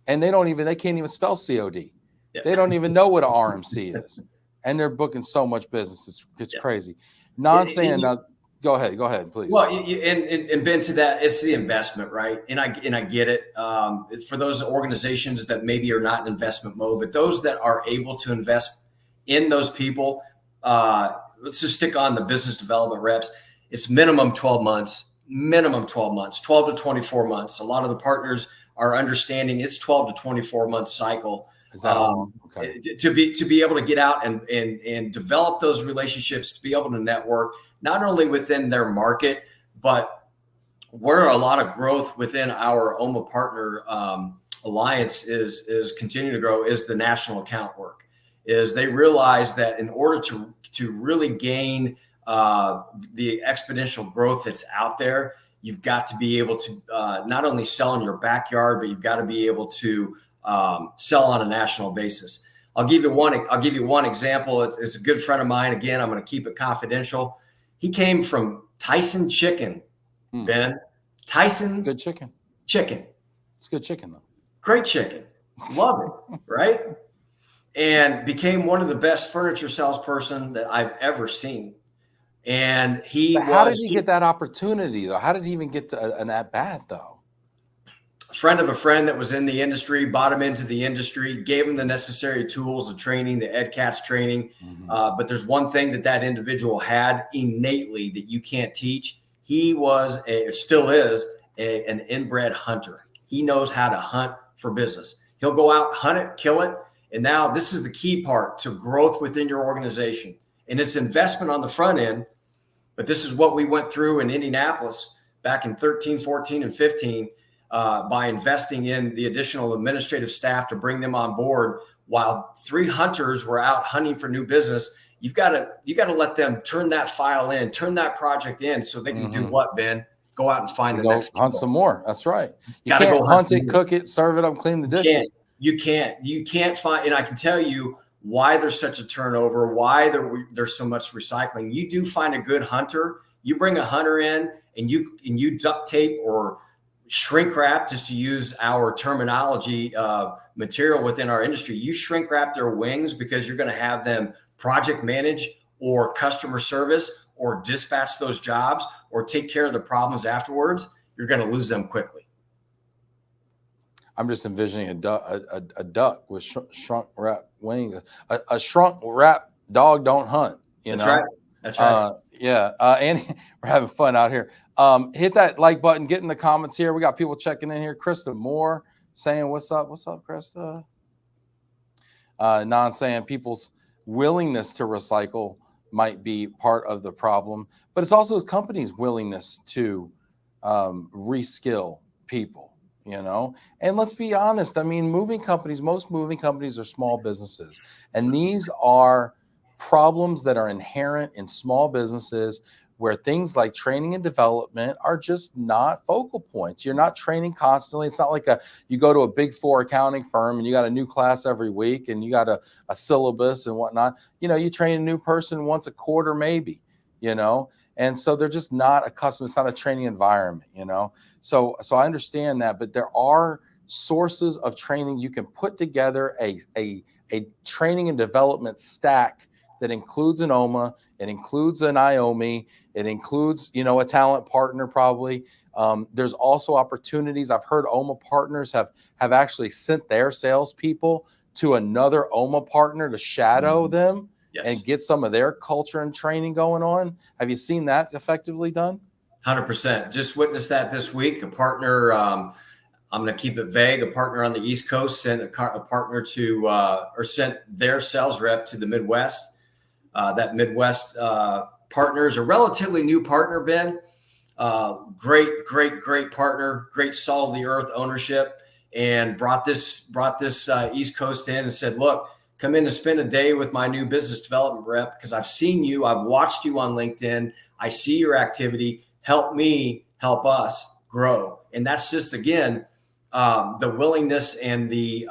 And they can't even spell COD. Yeah. They don't even know what an RMC is. And they're booking so much business. It's crazy. Go ahead, please. Well, and Ben, to that, it's the investment, right? And I get it. For those organizations that maybe are not in investment mode, but those that are able to invest in those people, let's just stick on the business development reps. It's minimum 12 months, 12 to 24 months. A lot of the partners are understanding it's 12 to 24 month cycle Is that long? Okay. To be able to get out and develop those relationships, to be able to network not only within their market, but where a lot of growth within our OMA partner alliance is continuing to grow is the national account work. Is they realize that in order to really gain the exponential growth that's out there, you've got to be able to not only sell in your backyard, but you've got to be able to sell on a national basis. I'll give you one example. It's a good friend of mine. Again, I'm going to keep it confidential. He came from Tyson Chicken, Ben. Tyson. Good chicken. Chicken. It's good chicken though. Great chicken. Love it. Right. And became one of the best furniture salesperson that I've ever seen. And how did he get that opportunity though? How did he even get to an at bat though? A friend of a friend that was in the industry, bought him into the industry, gave him the necessary tools of training, the EdCats training. But there's one thing that individual had innately that you can't teach. He still is an inbred hunter. He knows how to hunt for business. He'll go out, hunt it, kill it. And now this is the key part to growth within your organization. And it's investment on the front end. But this is what we went through in Indianapolis back in 13, 14, and 15 by investing in the additional administrative staff to bring them on board while 3 hunters were out hunting for new business. You got to let them turn that file in, turn that project in so they can do what, Ben? Go out and find the next hunt some more. That's right. You can't go hunt it, cook it, serve it up, clean the dishes. You can't find, and I can tell you why there's such a turnover, why there's so much recycling. You do find a good hunter. You bring a hunter in and you duct tape or shrink wrap, just to use our terminology, material within our industry. You shrink wrap their wings because you're going to have them project manage or customer service or dispatch those jobs or take care of the problems afterwards. You're going to lose them quickly. I'm just envisioning a duck with shrunk wrap wings. A shrunk wrap dog don't hunt. That's right. That's right. Yeah. Andy, we're having fun out here. Hit that like button. Get in the comments here. We got people checking in here. Krista Moore saying, "What's up? What's up, Krista?" Non saying people's willingness to recycle might be part of the problem, but it's also companies' willingness to reskill people. And let's be honest. I mean, most moving companies are small businesses, and these are problems that are inherent in small businesses where things like training and development are just not focal points. You're not training constantly. It's not like you go to a Big 4 accounting firm and you got a new class every week and you got a syllabus and whatnot. You train a new person once a quarter, maybe, and so they're just not accustomed. It's not a training environment, So I understand that, but there are sources of training. You can put together a training and development stack that includes an OMA, it includes an IOMI, it includes, a talent partner probably. There's also opportunities. I've heard OMA partners have actually sent their salespeople to another OMA partner to shadow them. Yes. And get some of their culture and training going on. Have you seen that effectively done? 100%. Just witnessed that this week. A partner, I'm going to keep it vague. A partner on the East Coast sent a partner to, or sent their sales rep to the Midwest. That Midwest partner is a relatively new partner, Ben. Great partner, great salt of the earth ownership, and brought this East Coast in and said, "Look, come in and spend a day with my new business development rep because I've seen you, I've watched you on LinkedIn, I see your activity. Help me help us grow." And that's just, again, the willingness and the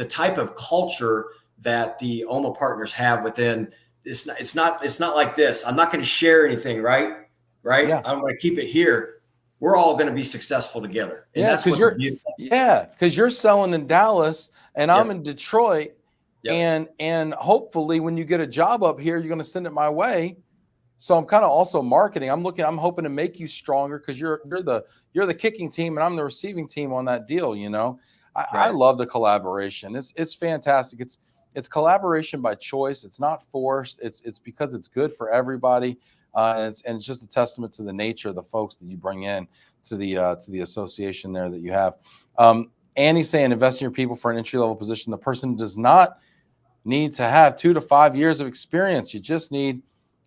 type of culture that the OMA partners have within. It's not like this. I'm not going to share anything, right? Yeah. I'm going to keep it here. We're all going to be successful together. And that's because you're selling in Dallas and I'm in Detroit. Yep. And hopefully when you get a job up here, you're going to send it my way. So I'm kind of also marketing. I'm hoping to make you stronger because you're the kicking team and I'm the receiving team on that deal. I love the collaboration. It's fantastic. It's collaboration by choice. It's not forced. It's because it's good for everybody. And it's just a testament to the nature of the folks that you bring in to the association there that you have. Annie's saying invest in your people for an entry-level position. The person does not need to have 2 to 5 years of experience. You just need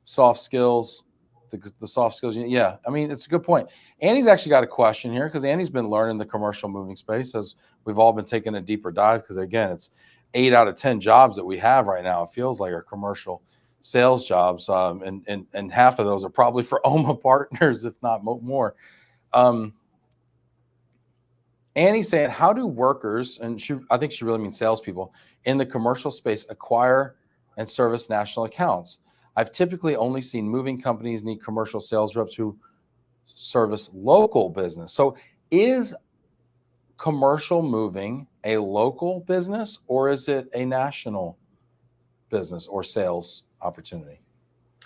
soft skills, the soft skills. Yeah, I mean, it's a good point. Annie's actually got a question here because Annie's been learning the commercial moving space as we've all been taking a deeper dive because, again, it's 8 out of 10 jobs that we have right now. It feels like are commercial sales jobs, and half of those are probably for OMA partners, if not more. Annie's saying, how do workers, and I think she really means salespeople, in the commercial space acquire and service national accounts? I've typically only seen moving companies need commercial sales reps who service local business. So is commercial moving a local business or is it a national business or sales opportunity?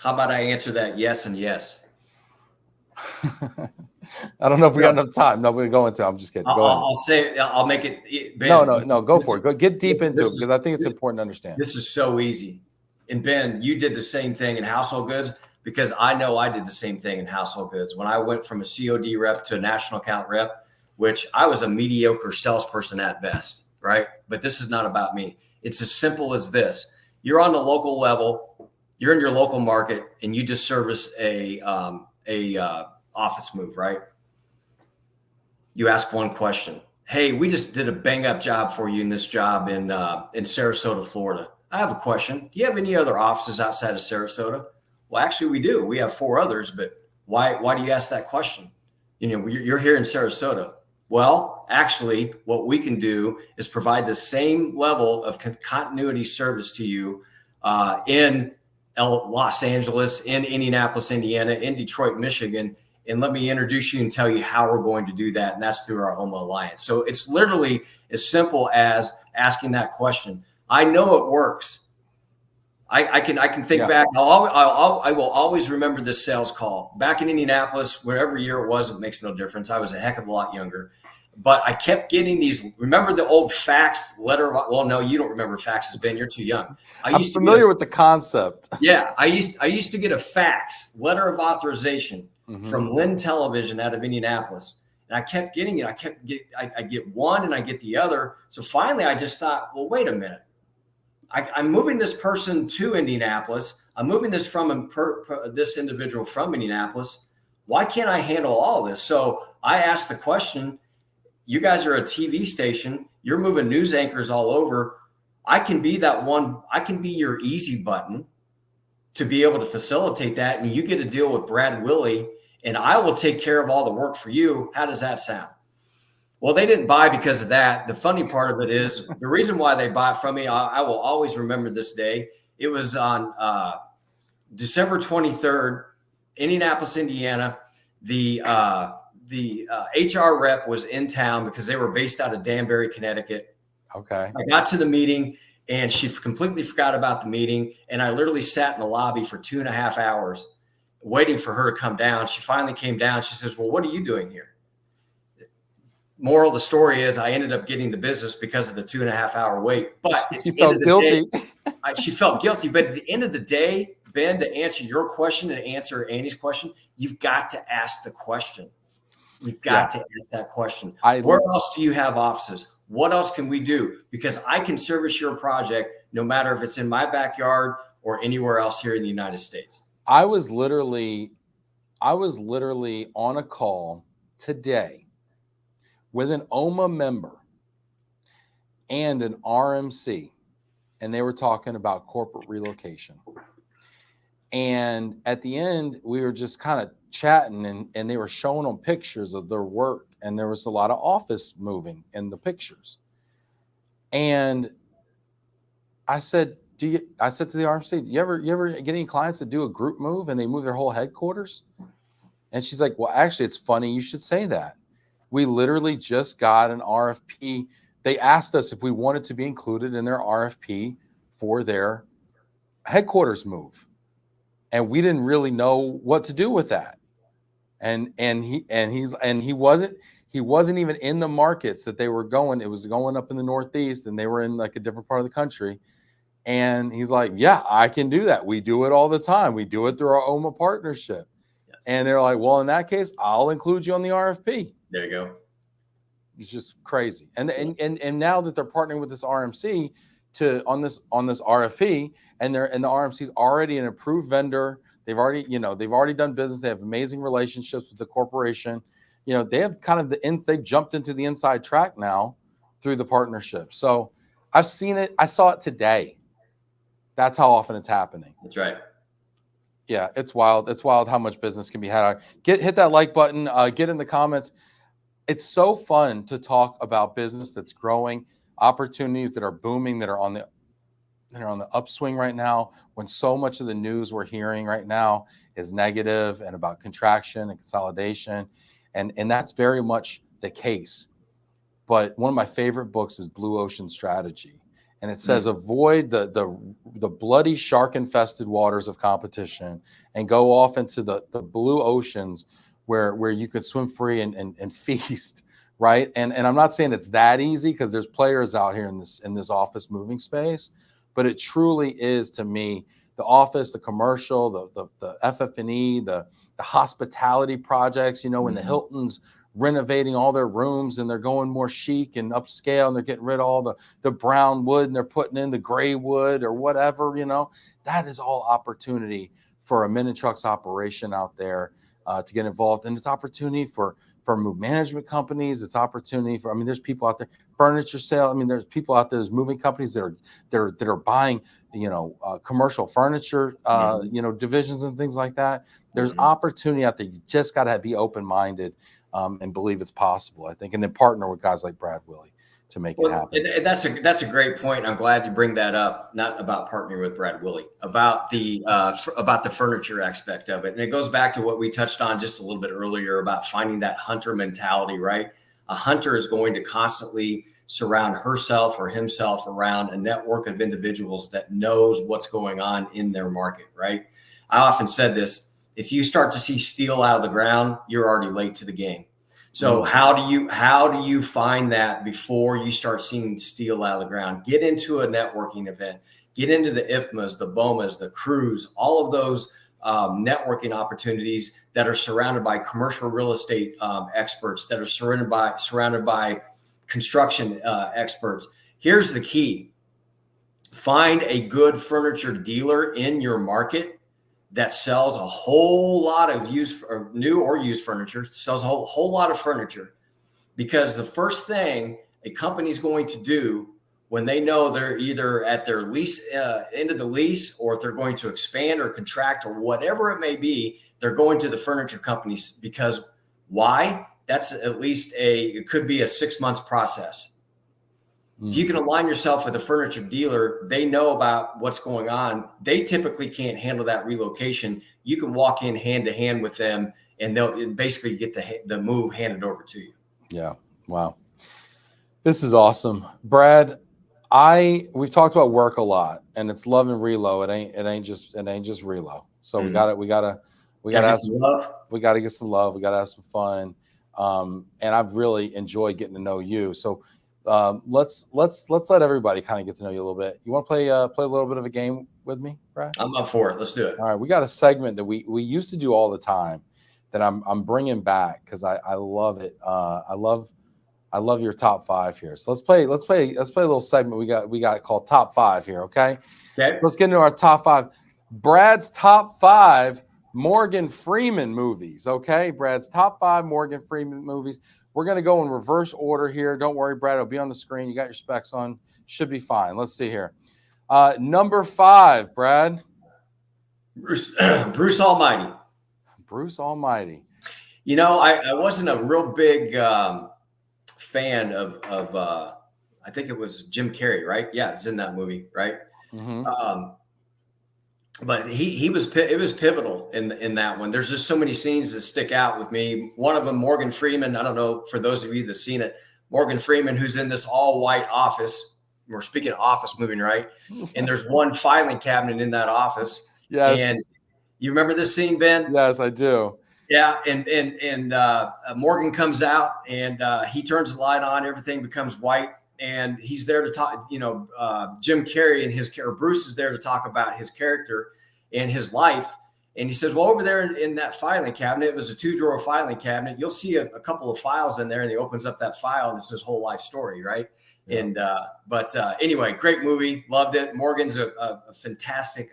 How about I answer that yes and yes? I don't know if we got enough time. No, we're going to. I'm just kidding. Go ahead. I'll say, I'll make it. Ben, no, go for it. Go get deep into it because I think it's important to understand. This is so easy. And Ben, you did the same thing in household goods because I know I did the same thing in household goods. When I went from a COD rep to a national account rep, which I was a mediocre salesperson at best, right? But this is not about me. It's as simple as this. You're on the local level, you're in your local market, and you just service a office move, right? You ask one question. Hey, we just did a bang up job for you in this job in Sarasota, Florida. I have a question. Do you have any other offices outside of Sarasota? Well, actually we do. We have 4 others, but why do you ask that question? You know, you're here in Sarasota. Well, actually what we can do is provide the same level of continuity service to you in Los Angeles, in Indianapolis, Indiana, in Detroit, Michigan. And let me introduce you and tell you how we're going to do that. And that's through our OMA Alliance. So it's literally as simple as asking that question. I know it works. I can think back. I will always remember this sales call back in Indianapolis, whatever year it was. It makes no difference. I was a heck of a lot younger, but I kept getting these. Remember the old fax letter? Well, no, you don't remember faxes, Ben. You're too young. I'm familiar with the concept. Yeah, I used to get a fax letter of authorization from Lynn Television out of Indianapolis, and I kept getting it. I get one and I get the other. So finally, I just thought, well, wait a minute. I'm moving this person to Indianapolis. I'm moving this from this individual from Indianapolis. Why can't I handle all this? So I asked the question, you guys are a TV station. You're moving news anchors all over. I can be that one. I can be your easy button to be able to facilitate that. And you get to deal with Brad Willy and I will take care of all the work for you. How does that sound? Well, they didn't buy because of that. The funny part of it is the reason why they bought from me, I will always remember this day. It was on December 23rd, Indianapolis, Indiana. The HR rep was in town because they were based out of Danbury, Connecticut. Okay. I got to the meeting and she completely forgot about the meeting. And I literally sat in the lobby for 2.5 hours waiting for her to come down. She finally came down. She says, well, what are you doing here? Moral of the story is I ended up getting the business because of the 2.5 hour wait. But she felt guilty. She felt guilty. But at the end of the day, Ben, to answer your question and answer Annie's question, you've got to ask the question. You've got to ask that question. Where else do you have offices? What else can we do? Because I can service your project no matter if it's in my backyard or anywhere else here in the United States. I was literally on a call today with an OMA member and an RMC, and they were talking about corporate relocation. And at the end, we were just kind of chatting, and they were showing them pictures of their work, and there was a lot of office moving in the pictures. And I said to the RMC, you ever get any clients that do a group move and they move their whole headquarters? And she's like, well, actually, it's funny you should say that. We literally just got an RFP. They asked us if we wanted to be included in their RFP for their headquarters move. And we didn't really know what to do with that. And he wasn't even in the markets that they were going. It was going up in the Northeast and they were in like a different part of the country. And he's like, yeah, I can do that. We do it all the time. We do it through our OMA partnership. Yes. And they're like, well, in that case, I'll include you on the RFP. There you go. It's just crazy. And now that they're partnering with this RMC on this RFP, and the RMC's already an approved vendor. They've already done business. They have amazing relationships with the corporation. They have kind of they've jumped into the inside track now through the partnership. So I've seen it. I saw it today. That's how often it's happening. That's right. Yeah, it's wild. It's wild how much business can be had. Hit that like button. Get in the comments. It's so fun to talk about business that's growing, opportunities that are booming, that are on the upswing right now, when so much of the news we're hearing right now is negative and about contraction and consolidation. And that's very much the case. But one of my favorite books is Blue Ocean Strategy. And it says, avoid the bloody shark-infested waters of competition and go off into the blue oceans where you could swim free and feast, right? And I'm not saying it's that easy, because there's players out here in this office moving space, but it truly is, to me, the office, the commercial, the FF&E, the hospitality projects, when the Hilton's renovating all their rooms and they're going more chic and upscale, and they're getting rid of all the brown wood and they're putting in the gray wood or whatever, that is all opportunity for a Minute Trucks operation out there to get involved. And it's opportunity for move management companies. It's opportunity for, there's people out there, furniture sale. There's people out there, there's moving companies that are buying, commercial furniture, divisions and things like that. There's opportunity out there. You just got to be open-minded and believe it's possible, I think, and then partner with guys like Brad Willy to make it happen. And that's a great point. I'm glad you bring that up. Not about partnering with Brad Willy, about the furniture aspect of it. And it goes back to what we touched on just a little bit earlier about finding that hunter mentality, right? A hunter is going to constantly surround herself or himself around a network of individuals that knows what's going on in their market, right? I often said this: if you start to see steel out of the ground, you're already late to the game. So how do you find that before you start seeing steel out of the ground? Get into a networking event, get into the IFMAs, the BOMAs, the crews, all of those networking opportunities that are surrounded by commercial real estate experts, that are surrounded by construction experts. Here's the key: find a good furniture dealer in your market that sells a whole lot of new or used furniture, sells a whole lot of furniture. Because the first thing a company is going to do when they know they're either at their lease, end of the lease, or if they're going to expand or contract or whatever it may be, they're going to the furniture companies. Because why? That's at least it could be a 6 months process. If you can align yourself with a furniture dealer, they know about what's going on. They typically can't handle that relocation. You can walk in hand to hand with them, and they'll basically get the move handed over to you. Yeah. Wow. This is awesome, Brad. We've talked about work a lot, and it's love and relo. It ain't just relo. So we gotta get some love. We gotta get some love. We gotta have some fun. And I've really enjoyed getting to know you. So let's let everybody kind of get to know you a little bit. You want to play a little bit of a game with me, Brad? I'm up for it. Let's do it. All right. We got a segment that we used to do all the time that I'm bringing back because I love it. I love your top five here. So let's play a little segment we got called Top Five here. Okay. Okay. Let's get into our top five. Brad's top five Morgan Freeman movies. Okay. Brad's top five Morgan Freeman movies. We're going to go in reverse order here. Don't worry, Brad. It'll be on the screen. You got your specs on. Should be fine. Let's see here. Number five, Brad. Bruce Almighty. Bruce Almighty. I wasn't a real big fan of I think it was Jim Carrey, right? Yeah, it's in that movie, right? Mm-hmm. But it was pivotal in that one. There's just so many scenes that stick out with me. One of them, Morgan Freeman. I don't know, for those of you that's seen it, Morgan Freeman, who's in this all white office. We're speaking of office moving, right? And there's one filing cabinet in that office. Yes. And you remember this scene, Ben? Yes, I do. Yeah. And Morgan comes out and he turns the light on. Everything becomes white. And he's there to talk, Jim Carrey and Bruce is there to talk about his character and his life. And he says, well, over there in that filing cabinet, it was a 2-drawer filing cabinet. You'll see a couple of files in there, and he opens up that file, and it's his whole life story, right? Yeah. And but anyway, great movie, loved it. Morgan's a fantastic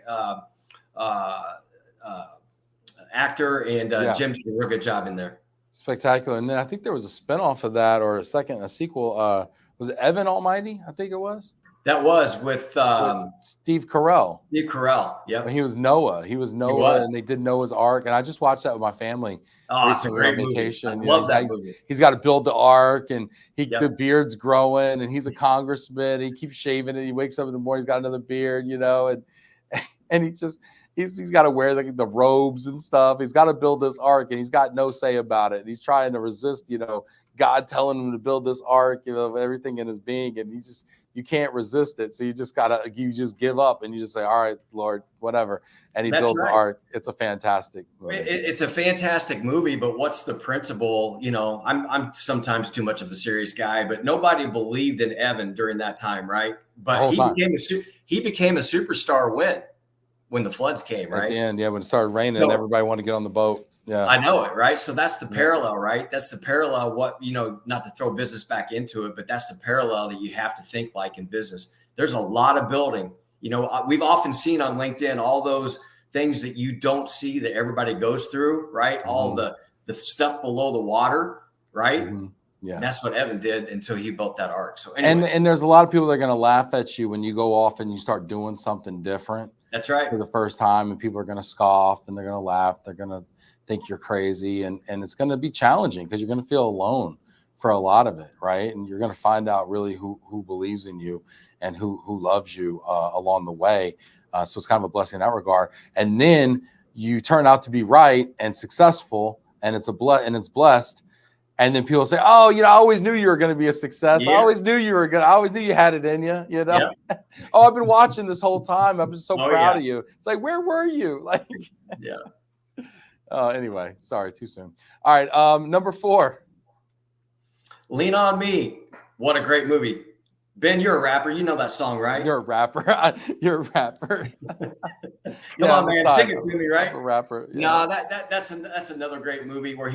actor, and Jim did a real good job in there. Spectacular. And then I think there was a spinoff of that, or a sequel. Was it Evan Almighty? I think it was. That was with Steve Carell. Steve Carell, yeah. He was Noah. And they did Noah's Ark. And I just watched that with my family. Oh, it's a great vacation. I love that movie. He's got to build the ark, and the beard's growing, and he's a congressman. He keeps shaving it. He wakes up in the morning, he's got another beard, and he's got to wear the robes and stuff. He's got to build this ark, and he's got no say about it. And he's trying to resist, God telling him to build this ark, everything in his being, and you can't resist it. So you just give up, and you just say, all right, Lord, whatever. And he builds the ark. It's a fantastic movie. It's a fantastic movie, but what's the principle? I'm sometimes too much of a serious guy, but nobody believed in Evan during that time, right? But he became a superstar when the floods came, right? At the end, when it started raining, and everybody wanted to get on the boat. Yeah, I know it, right? So that's the parallel, right? That's the parallel. Not to throw business back into it, but that's the parallel that you have to think like in business. There's a lot of building. We've often seen on LinkedIn all those things that you don't see that everybody goes through, right? Mm-hmm. All the stuff below the water, right? Mm-hmm. Yeah, and that's what Evan did until he built that ark. So anyway. And there's a lot of people that are going to laugh at you when you go off and you start doing something different. That's right. For the first time, and people are going to scoff, and they're going to laugh. They're going to think you're crazy, and it's going to be challenging because you're going to feel alone for a lot of it, right? And you're going to find out really who believes in you and who loves you along the way. So it's kind of a blessing in that regard. And then you turn out to be right and successful, and it's blessed. And then people say, "Oh, I always knew you were going to be a success. Yeah. I always knew you had it in you." Yeah. Oh, I've been watching this whole time. I've been so proud of you. It's like, where were you? Yeah. Anyway, sorry, too soon. All right, number 4. Lean on Me. What a great movie. Ben, you're a rapper. You know that song, right? You're a rapper. You're a rapper. Come on, man, sing it to me, right? I'm a rapper. Yeah. No, that's another great movie where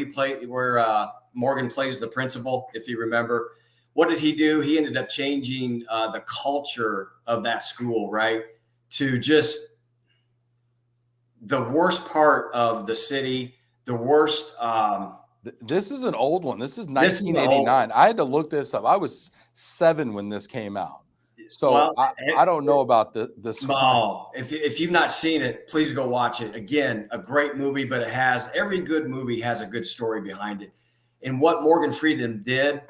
Morgan plays the principal, if you remember. What did he do? He ended up changing the culture of that school, right? To just the worst part of the city, the worst. This is an old one. This is 1989. I had to look this up. I was 7 when this came out. So I don't know about this. No, if you've not seen it, please go watch it. Again, a great movie, but every good movie has a good story behind it. And what Morgan Freeman did,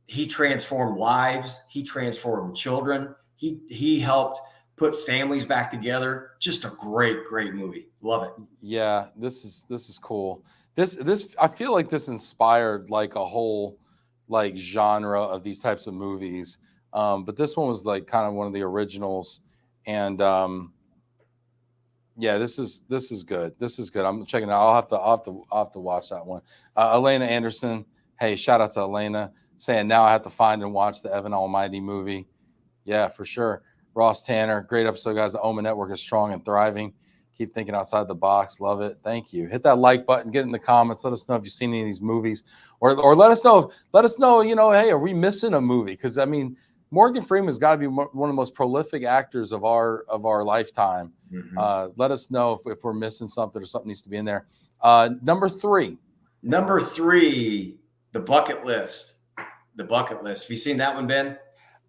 he transformed lives. He transformed children. He helped put families back together. Just a great, great movie. Love it. Yeah, this is cool. This I feel like this inspired like a whole genre of these types of movies. But this one was like kind of one of the originals. And this is good. This is good. I'm checking it out. I'll have to watch that one. Elena Anderson. Hey, shout out to Elena saying now I have to find and watch the Evan Almighty movie. Yeah, for sure. Ross Tanner, great episode, guys. The OMA network is strong and thriving. Keep thinking outside the box. Love it. Thank you. Hit that like button. Get in the comments. Let us know if you've seen any of these movies, or let us know. Hey, are we missing a movie? Because Morgan Freeman's got to be one of the most prolific actors of our lifetime. Mm-hmm. Let us know if we're missing something or something needs to be in there. Number 3. Number 3, the bucket list. The bucket list. Have you seen that one, Ben?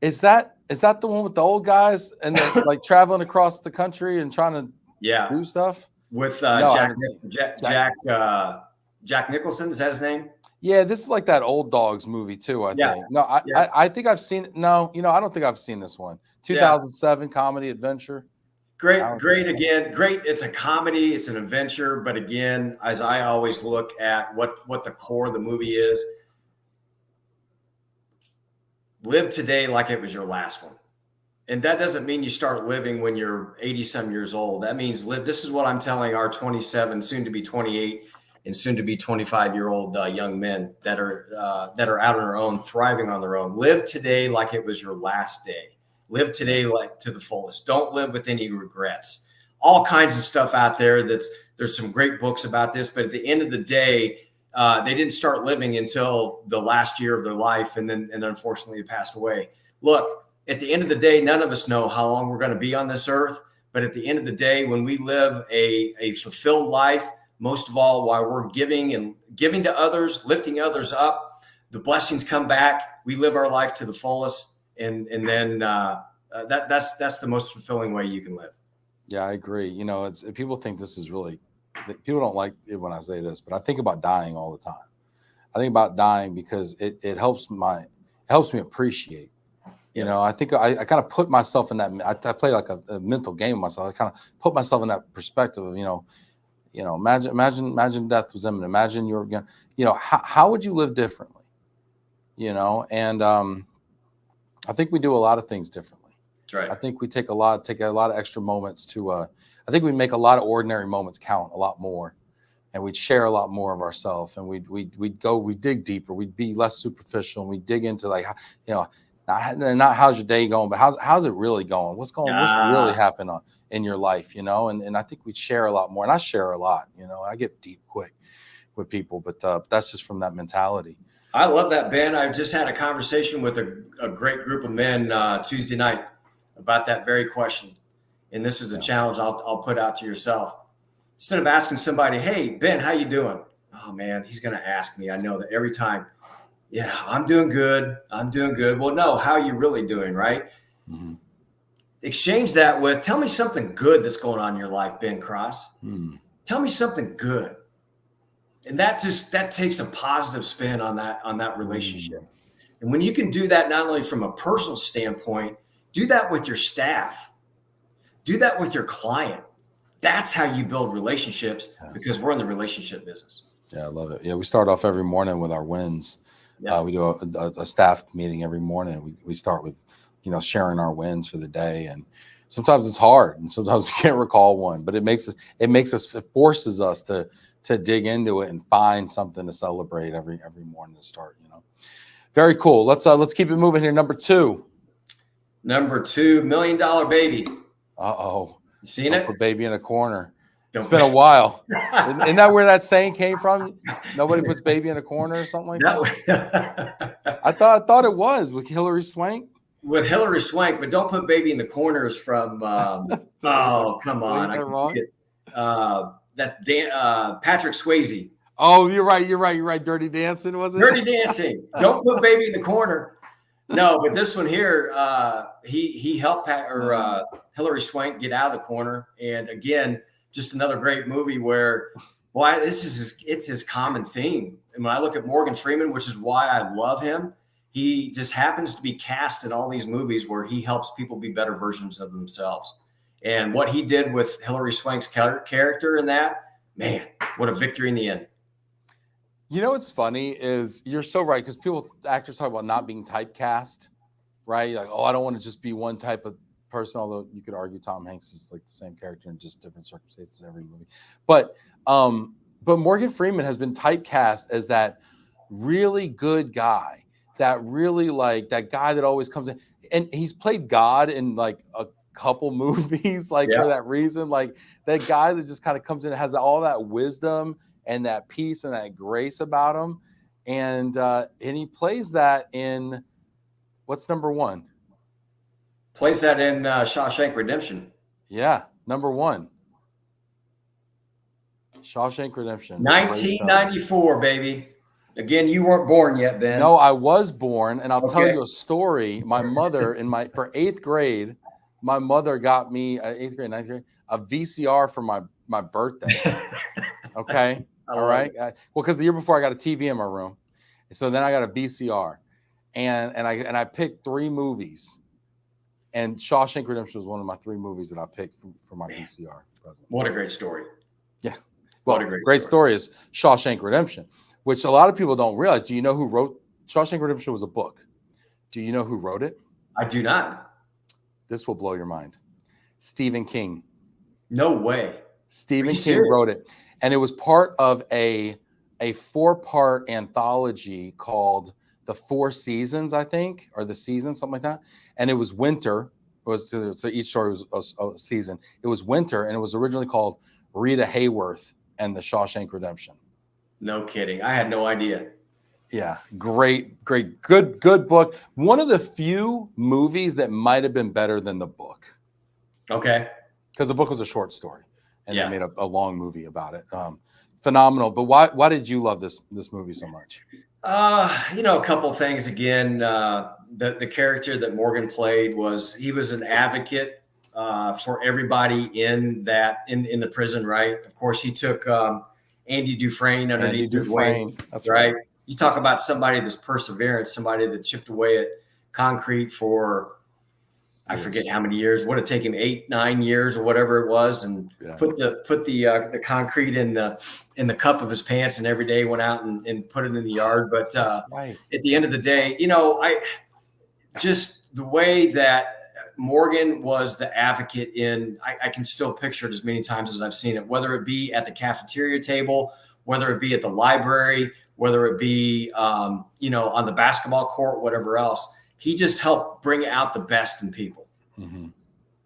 Is that the one with the old guys and they're like traveling across the country and trying to do stuff? With Jack Nicholson, is that his name? Yeah, this is like that Old Dogs movie too, I think. No, I think I've seen it. No, I don't think I've seen this one. 2007 comedy adventure. Great again. Great. It's a comedy, it's an adventure, but again, as I always look at what the core of the movie is, live today like it was your last one. And that doesn't mean you start living when you're 80-some years old. That means live. This is what I'm telling our 27, soon to be 28, and soon to be 25-year-old young men that are out on their own, thriving on their own. Live today like it was your last day. Live today like to the fullest. Don't live with any regrets. all kinds of stuff out there. There's some great books about this, but at the end of the day, they didn't start living until the last year of their life, and unfortunately they passed away. Look, at the end of the day, none of us know how long we're going to be on this earth. But at the end of the day, when we live a fulfilled life, most of all, while we're giving to others, lifting others up, the blessings come back. We live our life to the fullest, and then that's the most fulfilling way you can live. Yeah, I agree. You know, it's people think this is really, people don't like it when I say this, but I think about dying all the time. I think about dying because it helps me appreciate. You know, I think I kind of put myself in that. I play like a mental game with myself. I kind of put myself in that perspective of, imagine death was imminent. Imagine you're gonna, how would you live differently? And I think we do a lot of things differently. That's right. I think we take a lot of extra moments to. I think we make a lot of ordinary moments count a lot more, and we'd share a lot more of ourselves, and we'd dig deeper. We'd be less superficial, and we dig into not how's your day going, but how's it really going? What's really happening in your life, And I think we'd share a lot more, and I share a lot. I get deep quick with people, but that's just from that mentality. I love that, Ben. I just had a conversation with a great group of men Tuesday night about that very question, and this is a challenge I'll put out to yourself. Instead of asking somebody, "Hey, Ben, how you doing?" Oh man, he's going to ask me. I know that every time. Yeah, I'm doing good. Well, no, how are you really doing, right? Mm-hmm. Exchange that with, tell me something good that's going on in your life, Ben Cross. Tell me something good. And that takes a positive spin on that relationship. And when you can do that, not only from a personal standpoint, do that with your staff. Do that with your client. That's how you build relationships, because we're in the relationship business. Yeah, I love it. Yeah, we start off every morning with our wins. Yeah. We do a staff meeting every morning. We start with, sharing our wins for the day, and sometimes it's hard, and sometimes we can't recall one. But it forces us to dig into it and find something to celebrate every morning to start. Very cool. Let's keep it moving here. Number two, $1 million baby. Uh-oh. Seen it? Put baby in a corner. It's been a while. Isn't that where that saying came from? Nobody puts baby in a corner or something like that? I thought it was with Hillary Swank. With Hillary Swank, but don't put baby in the corners from oh, come on. I can see it. Patrick Swayze. Oh, you're right. Dirty Dancing, was it? Dirty Dancing. Don't put baby in the corner. No, but this one here, he helped Hillary Swank get out of the corner. And again, just another great movie where, boy, it's his common theme. And when I look at Morgan Freeman, which is why I love him, he just happens to be cast in all these movies where he helps people be better versions of themselves. And what he did with Hillary Swank's character in that, man, what a victory in the end. What's funny is you're so right, because actors talk about not being typecast, right? Like, oh, I don't want to just be one type of person, although you could argue Tom Hanks is like the same character in just different circumstances every movie. But Morgan Freeman has been typecast as that really good guy, that really that guy that always comes in, and he's played God in like a couple movies, for that reason, like that guy that just kind of comes in and has all that wisdom and that peace and that grace about him, and he plays that in what's number one? Plays that in Shawshank Redemption. Yeah, number one. Shawshank Redemption. 1994, baby. Again, you weren't born yet, Ben. No, I was born, and I'll tell you a story. My mother, for 8th grade, my mother got me 8th grade, 9th grade, a VCR for my birthday. Okay, all right. Well, because the year before I got a TV in my room, so then I got a VCR, and I picked 3 movies. And Shawshank Redemption was one of my 3 movies that I picked for my VCR present. What a great story. Yeah. Well, what a great story is Shawshank Redemption, which a lot of people don't realize. Do you know who wrote Shawshank Redemption? Was a book. Do you know who wrote it? I do not. This will blow your mind. Stephen King. No way. Stephen King wrote it. And it was part of a 4-part anthology called The 4 Seasons, I think, or The Seasons, something like that. And it was winter, So each story was a season. It was winter, and it was originally called Rita Hayworth and the Shawshank Redemption. No kidding. I had no idea. Yeah, great, good book. One of the few movies that might have been better than the book. Okay. Because the book was a short story, and Yeah. they made a long movie about it. Phenomenal. But why did you love this movie so much? A couple of things. Again, the character that Morgan played he was an advocate for everybody in the prison, right? Of course, he took Andy Dufresne underneath his wing. That's right. You talk about somebody that's perseverance, somebody that chipped away at concrete for I forget how many years. Would have taken 8-9 years or whatever it was, and put the concrete in the cuff of his pants, and every day went out and put it in the yard. But at the end of the day, I just the way that Morgan was the advocate I can still picture it as many times as I've seen it, whether it be at the cafeteria table, whether it be at the library, whether it be on the basketball court, whatever else. He just helped bring out the best in people. Mm-hmm.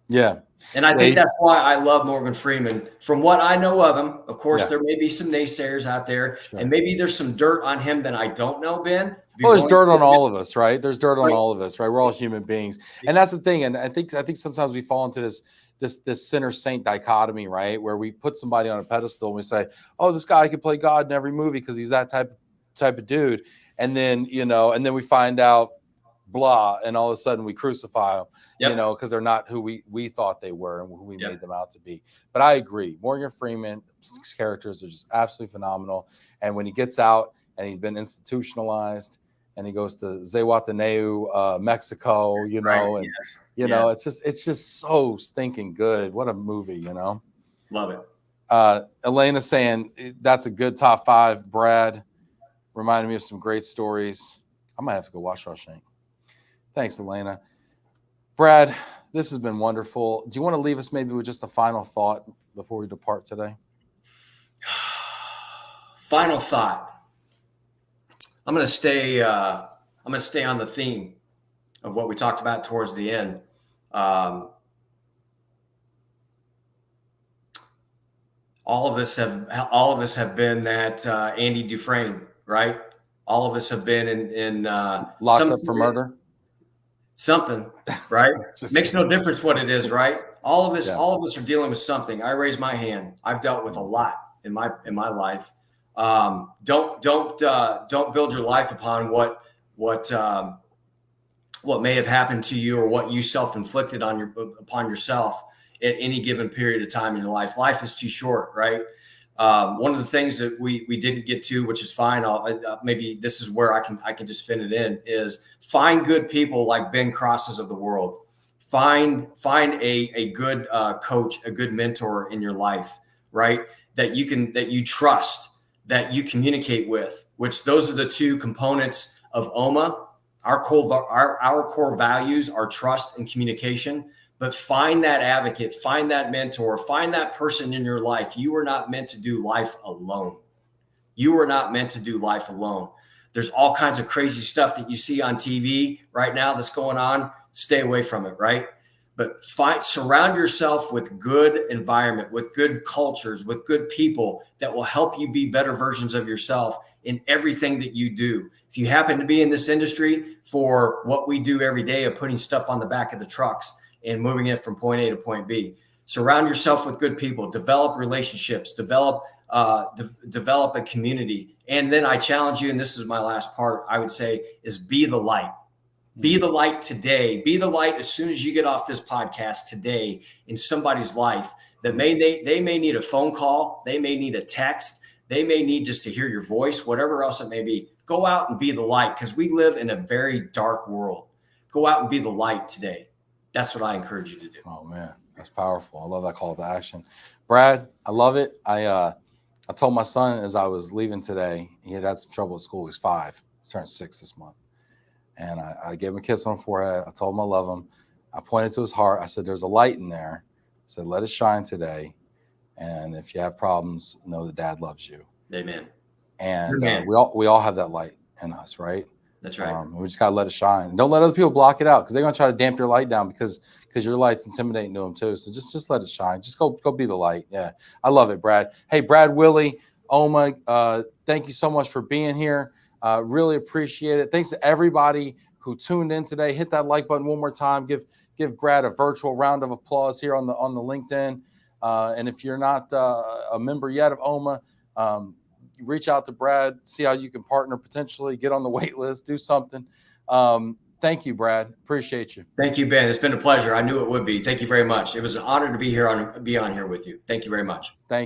Yeah. And I think that's why I love Morgan Freeman. From what I know of him, of course, there may be some naysayers out there, and maybe there's some dirt on him that I don't know, Ben. Well, there's dirt on all of us, right? There's dirt on all of us, right? We're all human beings. And that's the thing. And I think sometimes we fall into this sinner saint dichotomy, right? Where we put somebody on a pedestal and we say, oh, this guy could play God in every movie because he's that type of dude. And then, we find out blah, and all of a sudden we crucify them, because they're not who we thought they were and who we made them out to be. But I agree. Morgan Freeman's characters are just absolutely phenomenal. And when he gets out and he's been institutionalized and he goes to Zihuatanejo, Mexico, it's just so stinking good. What a movie, Love it. Elena's saying that's a good top 5. Brad reminded me of some great stories. I might have to go watch Shawshank. Thanks, Elena. Brad, this has been wonderful. Do you want to leave us maybe with just a final thought before we depart today? Final thought. I'm going to stay on the theme of what we talked about towards the end. All of us have been that Andy Dufresne, right? All of us have been in locked up for murder. Something, right? Makes no difference what it is, right? All of us are dealing with something. I raise my hand. I've dealt with a lot in my life. Don't build your life upon what may have happened to you or what you self-inflicted upon yourself at any given period of time in your life. Life is too short, right? One of the things that we didn't get to, which is fine. Maybe this is where I can just fit it in, is find good people like Ben Crosses of the world. Find a good coach, a good mentor in your life, right? That you trust, that you communicate with, which those are the two components of OMA. Our core values are trust and communication. But find that advocate, find that mentor, find that person in your life. You are not meant to do life alone. You are not meant to do life alone. There's all kinds of crazy stuff that you see on TV right now that's going on. Stay away from it, right? But surround yourself with good environment, with good cultures, with good people that will help you be better versions of yourself in everything that you do. If you happen to be in this industry for what we do every day of putting stuff on the back of the trucks and moving it from point A to point B, surround yourself with good people, develop relationships, develop a community. And then I challenge you, and this is my last part, I would say, is be the light. Be the light today. Be the light as soon as you get off this podcast today in somebody's life that they may need a phone call. They may need a text. They may need just to hear your voice, whatever else it may be. Go out and be the light, because we live in a very dark world. Go out and be the light today. That's what I encourage you to do. Oh man, that's powerful. I love that call to action. Brad, I love it. I told my son as I was leaving today, he had some trouble at school. He's 5. He's turned 6 this month. And I gave him a kiss on the forehead. I told him I love him. I pointed to his heart. I said, there's a light in there. I said, let it shine today. And if you have problems, know that Dad loves you. Amen. And we all have that light in us, right? That's right. We just got to let it shine. Don't let other people block it out, because they're going to try to damp your light down because your light's intimidating to them too. So just let it shine. Just go be the light. Yeah. I love it, Brad. Hey, Brad Willy, OMA, thank you so much for being here. Really appreciate it. Thanks to everybody who tuned in today. Hit that like button one more time. Give Brad a virtual round of applause here on the LinkedIn. And if you're not a member yet of OMA, reach out to Brad, see how you can partner, potentially get on the wait list, do something. Thank you, Brad. Appreciate you. Thank you, Ben. It's been a pleasure. I knew it would be. Thank you very much. It was an honor to be on here with you. Thank you very much. Thank you.